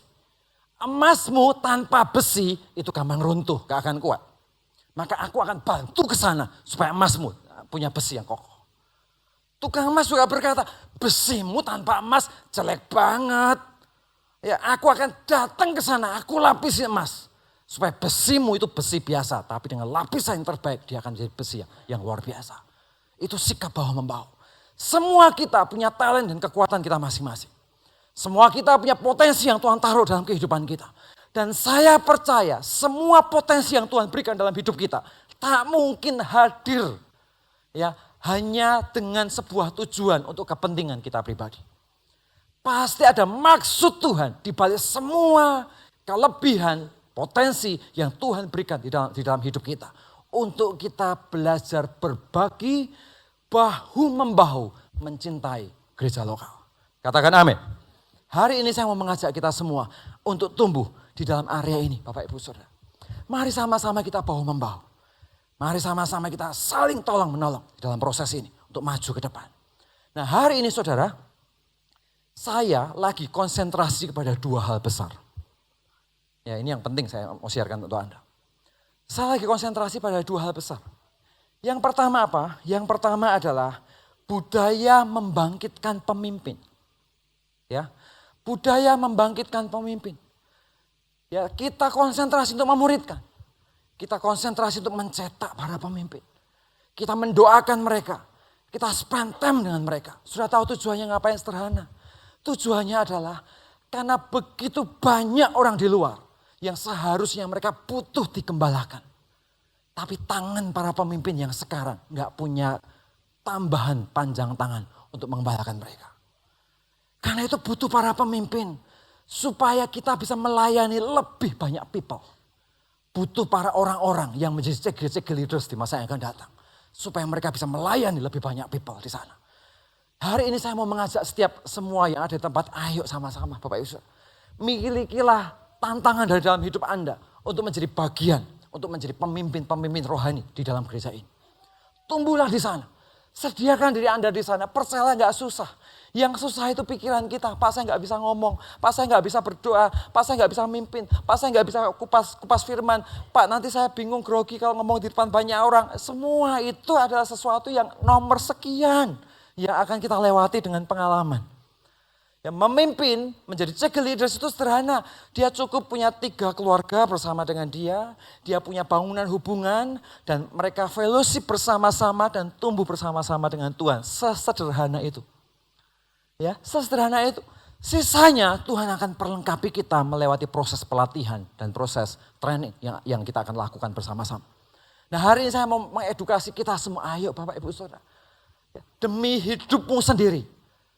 Emasmu tanpa besi itu gampang runtuh, gak akan kuat. Maka aku akan bantu ke sana supaya emasmu punya besi yang kokoh. Tukang emas juga berkata, besimu tanpa emas jelek banget. Ya, aku akan datang ke sana, aku lapisi emas. Supaya besimu itu besi biasa, tapi dengan lapisan yang terbaik dia akan jadi besi yang luar biasa. Itu sikap bahu-membahu. Semua kita punya talent dan kekuatan kita masing-masing. Semua kita punya potensi yang Tuhan taruh dalam kehidupan kita. Dan saya percaya semua potensi yang Tuhan berikan dalam hidup kita tak mungkin hadir ya hanya dengan sebuah tujuan untuk kepentingan kita pribadi. Pasti ada maksud Tuhan di balik semua kelebihan potensi yang Tuhan berikan di dalam hidup kita. Untuk kita belajar berbagi bahu-membahu mencintai gereja lokal. Katakan amin. Hari ini saya mau mengajak kita semua untuk tumbuh di dalam area ini, Bapak Ibu Saudara. Mari sama-sama kita bahu-membahu. Mari sama-sama kita saling tolong-menolong di dalam proses ini untuk maju ke depan. Nah, hari ini Saudara, saya lagi konsentrasi kepada 2 hal besar. Ya, ini yang penting saya mau siarkan untuk Anda. Saya lagi konsentrasi pada 2 hal besar. Yang pertama apa? Yang pertama adalah budaya membangkitkan pemimpin. Ya, budaya membangkitkan pemimpin. Ya, kita konsentrasi untuk memuridkan. Kita konsentrasi untuk mencetak para pemimpin. Kita mendoakan mereka. Kita spend time dengan mereka. Sudah tahu tujuannya ngapain? Sederhana. Tujuannya adalah karena begitu banyak orang di luar yang seharusnya mereka butuh digembalakan. Tapi tangan para pemimpin yang sekarang gak punya tambahan panjang tangan untuk menggembalakan mereka. Karena itu butuh para pemimpin. Supaya kita bisa melayani lebih banyak people. Butuh para orang-orang yang menjadi cegil leaders di masa yang akan datang. Supaya mereka bisa melayani lebih banyak people di sana. Hari ini saya mau mengajak setiap semua yang ada di tempat, ayo sama-sama Bapak Ibu. Milikilah tantangan dari dalam hidup Anda untuk menjadi bagian, untuk menjadi pemimpin-pemimpin rohani di dalam gereja ini. Tumbuhlah di sana. Sediakan diri Anda di sana, percayalah gak susah. Yang susah itu pikiran kita. Pak, saya nggak bisa ngomong. Pak, saya nggak bisa berdoa. Pak, saya nggak bisa mimpin. Pak, saya nggak bisa kupas firman. Pak, nanti saya bingung grogi kalau ngomong di depan banyak orang. Semua itu adalah sesuatu yang nomor sekian yang akan kita lewati dengan pengalaman. Ya, memimpin menjadi check leaders itu sederhana. Dia cukup punya 3 keluarga bersama dengan dia. Dia punya bangunan hubungan dan mereka fellowship bersama-sama dan tumbuh bersama-sama dengan Tuhan. Sesederhana itu. Ya, sesederhana itu. Sisanya Tuhan akan perlengkapi kita melewati proses pelatihan dan proses training yang kita akan lakukan bersama-sama. Nah, hari ini saya mau mengedukasi kita semua. Ayo Bapak Ibu Saudara. Demi hidupmu sendiri.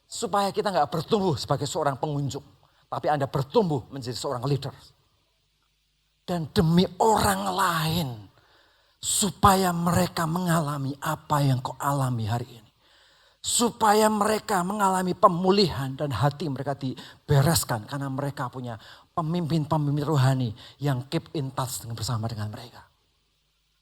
Supaya kita nggak bertumbuh sebagai seorang pengunjung. Tapi Anda bertumbuh menjadi seorang leader. Dan demi orang lain. Supaya mereka mengalami apa yang kau alami hari ini. Supaya mereka mengalami pemulihan dan hati mereka dibereskan. Karena mereka punya pemimpin-pemimpin rohani yang keep in touch bersama dengan mereka.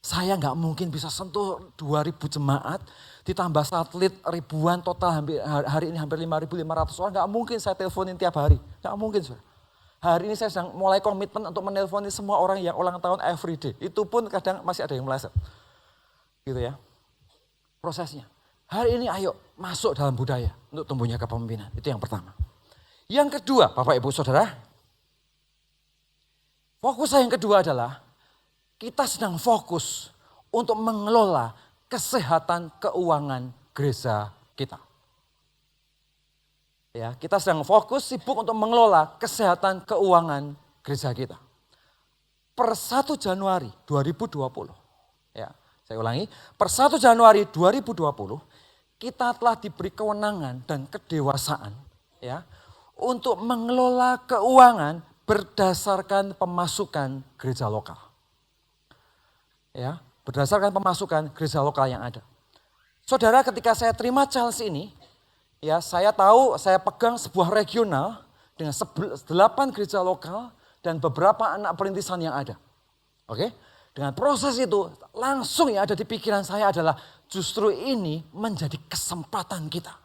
Saya nggak mungkin bisa sentuh 2.000 jemaat, ditambah satelit ribuan total hari ini hampir 5.500 orang. Nggak mungkin saya teleponin tiap hari, nggak mungkin. Saudara. Hari ini saya sedang mulai komitmen untuk menelponi semua orang yang ulang tahun everyday. Itu pun kadang masih ada yang meleset. Gitu ya, prosesnya. Hari ini ayo masuk dalam budaya untuk tumbuhnya kepemimpinan. Itu yang pertama. Yang kedua, Bapak Ibu Saudara. Fokus saya yang kedua adalah kita sedang fokus untuk mengelola kesehatan keuangan gereja kita. Ya, kita sedang fokus sibuk untuk mengelola kesehatan keuangan gereja kita. Per 1 Januari 2020. Ya, saya ulangi, per 1 Januari 2020 kita telah diberi kewenangan dan kedewasaan ya untuk mengelola keuangan berdasarkan pemasukan gereja lokal. Ya, berdasarkan pemasukan gereja lokal yang ada. Saudara, ketika saya terima challenge ini, ya saya tahu saya pegang sebuah regional dengan 8 gereja lokal dan beberapa anak perintisan yang ada. Oke? Dengan proses itu langsung yang ada di pikiran saya adalah justru ini menjadi kesempatan kita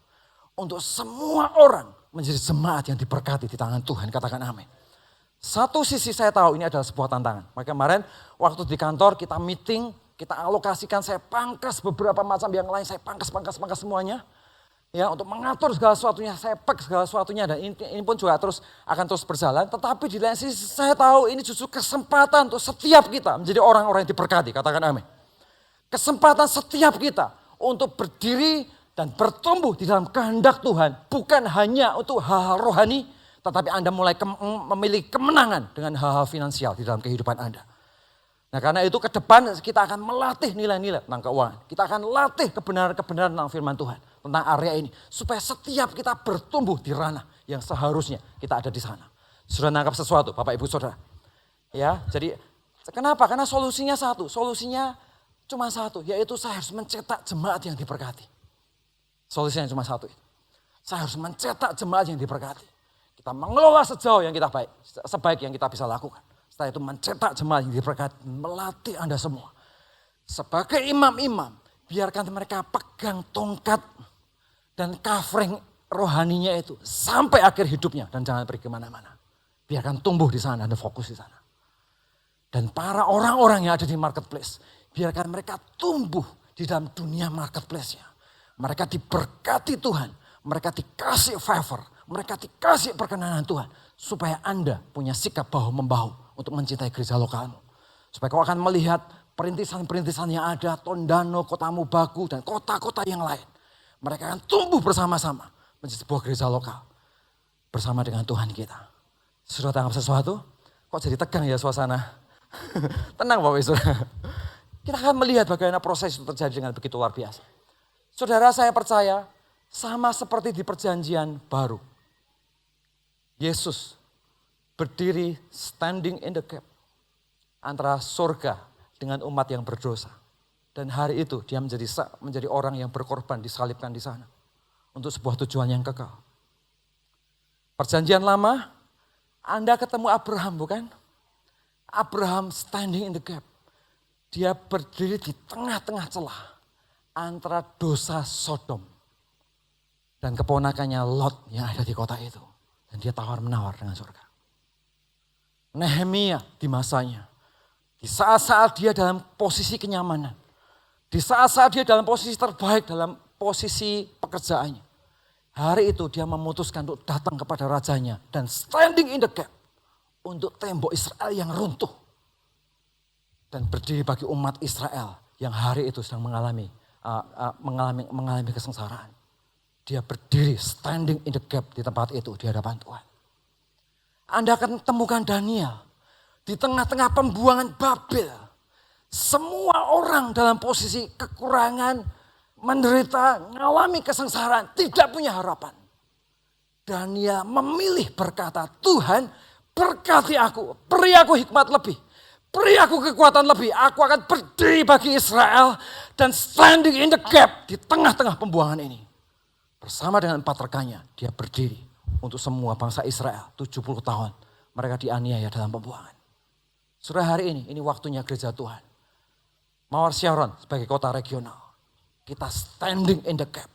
untuk semua orang menjadi jemaat yang diberkati di tangan Tuhan. Katakan amin. Satu sisi saya tahu ini adalah sebuah tantangan. Maka kemarin waktu di kantor kita meeting, kita alokasikan, saya pangkas beberapa macam yang lain, saya pangkas semuanya. Ya, untuk mengatur segala sesuatunya, saya pack segala sesuatunya dan ini pun juga akan terus berjalan. Tetapi di lain sisi saya tahu ini justru kesempatan untuk setiap kita menjadi orang-orang yang diberkati. Katakan amin. Kesempatan setiap kita untuk berdiri dan bertumbuh di dalam kehendak Tuhan. Bukan hanya untuk hal-hal rohani, tetapi Anda mulai memiliki kemenangan dengan hal-hal finansial di dalam kehidupan Anda. Nah, karena itu ke depan kita akan melatih nilai-nilai tentang keuangan. Kita akan latih kebenaran-kebenaran tentang firman Tuhan. Tentang area ini. Supaya setiap kita bertumbuh di ranah yang seharusnya kita ada di sana. Sudah nangkap sesuatu Bapak Ibu Saudara? Ya, jadi kenapa? Karena solusinya satu. Solusinya cuma satu. Yaitu saya harus mencetak jemaat yang diberkati. Solusinya cuma satu. Saya harus mencetak jemaat yang diberkati. Kita mengelola sejauh yang kita sebaik yang kita bisa lakukan. Setelah itu mencetak jemaat yang diberkati, melatih Anda semua. Sebagai imam-imam, biarkan mereka pegang tongkat dan covering rohaninya itu sampai akhir hidupnya dan jangan pergi kemana-mana. Biarkan tumbuh di sana dan fokus di sana. Dan para orang-orang yang ada di marketplace, biarkan mereka tumbuh di dalam dunia marketplace-nya. Mereka diberkati Tuhan, mereka dikasih favor, mereka dikasih perkenanan Tuhan. Supaya Anda punya sikap bahu-membahu untuk mencintai gereja lokalmu. Supaya kau akan melihat perintisan-perintisan yang ada, Tondano, Kota Mubagu, dan kota-kota yang lain. Mereka akan tumbuh bersama-sama menjadi sebuah gereja lokal. Bersama dengan Tuhan kita. Sudah tangkap sesuatu? Kok jadi tegang ya suasana? Tenang Bapak Ibu. Kita akan melihat bagaimana proses itu terjadi dengan begitu luar biasa. Saudara, saya percaya sama seperti di perjanjian baru. Yesus berdiri standing in the gap antara surga dengan umat yang berdosa. Dan hari itu dia menjadi orang yang berkorban, disalibkan di sana. Untuk sebuah tujuan yang kekal. Perjanjian lama, Anda ketemu Abraham bukan? Abraham standing in the gap. Dia berdiri di tengah-tengah celah antara dosa Sodom dan keponakannya Lot yang ada di kota itu. Dan dia tawar-menawar dengan surga. Nehemia di masanya, di saat-saat dia dalam posisi kenyamanan, di saat-saat dia dalam posisi terbaik, dalam posisi pekerjaannya. Hari itu dia memutuskan untuk datang kepada rajanya dan standing in the gap untuk tembok Israel yang runtuh. Dan berdiri bagi umat Israel yang hari itu sedang mengalami kesengsaraan. Dia berdiri standing in the gap di tempat itu di hadapan Tuhan. Anda akan temukan Daniel di tengah-tengah pembuangan Babel. Semua orang dalam posisi kekurangan, menderita, mengalami kesengsaraan, tidak punya harapan. Daniel memilih berkata, Tuhan berkati aku, beri aku hikmat lebih, beri aku kekuatan lebih. Aku akan berdiri bagi Israel dan standing in the gap di tengah-tengah pembuangan ini. Bersama dengan 4 rekannya, dia berdiri untuk semua bangsa Israel. 70 tahun mereka dianiaya dalam pembuangan. Saudara, hari ini waktunya gereja Tuhan. Mawar Sharon sebagai kota regional. Kita standing in the gap.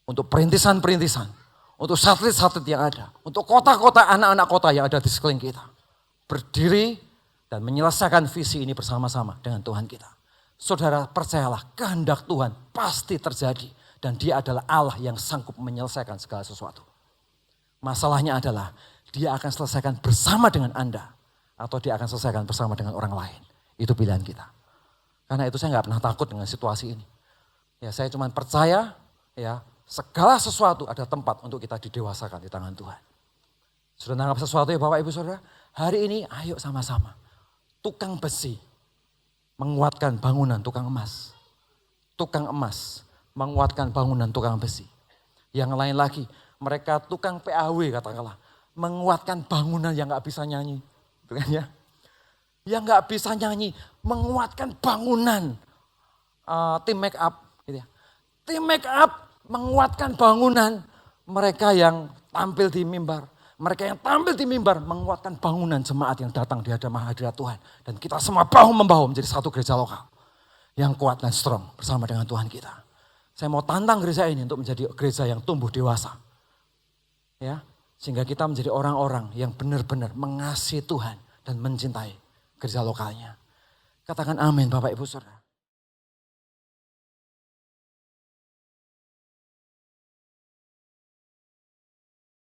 Untuk perintisan-perintisan. Untuk satelit-satelit yang ada. Untuk kota-kota, anak-anak kota yang ada di sekeliling kita. Berdiri dan menyelesaikan visi ini bersama-sama dengan Tuhan kita. Saudara, percayalah kehendak Tuhan pasti terjadi. Dan dia adalah Allah yang sanggup menyelesaikan segala sesuatu. Masalahnya adalah dia akan selesaikan bersama dengan Anda. Atau dia akan selesaikan bersama dengan orang lain. Itu pilihan kita. Karena itu saya gak pernah takut dengan situasi ini. Ya, saya cuma percaya ya segala sesuatu ada tempat untuk kita didewasakan di tangan Tuhan. Sudah nangkap sesuatu ya Bapak Ibu Saudara? Hari ini ayo sama-sama. Tukang besi menguatkan bangunan tukang emas. Tukang emas menguatkan bangunan tukang besi. Yang lain lagi, mereka tukang PAW katakanlah, menguatkan bangunan yang gak bisa nyanyi. Gitu kan ya? Yang gak bisa nyanyi, menguatkan bangunan tim make up. Gitu ya. Tim make up menguatkan bangunan mereka yang tampil di mimbar. Mereka yang tampil di mimbar menguatkan bangunan jemaat yang datang di hadapan hadirat Tuhan. Dan kita semua bahu-membahu menjadi satu gereja lokal. Yang kuat dan strong bersama dengan Tuhan kita. Saya mau tantang gereja ini untuk menjadi gereja yang tumbuh dewasa. Ya, sehingga kita menjadi orang-orang yang benar-benar mengasihi Tuhan dan mencintai gereja lokalnya. Katakan amin Bapak Ibu Saudara.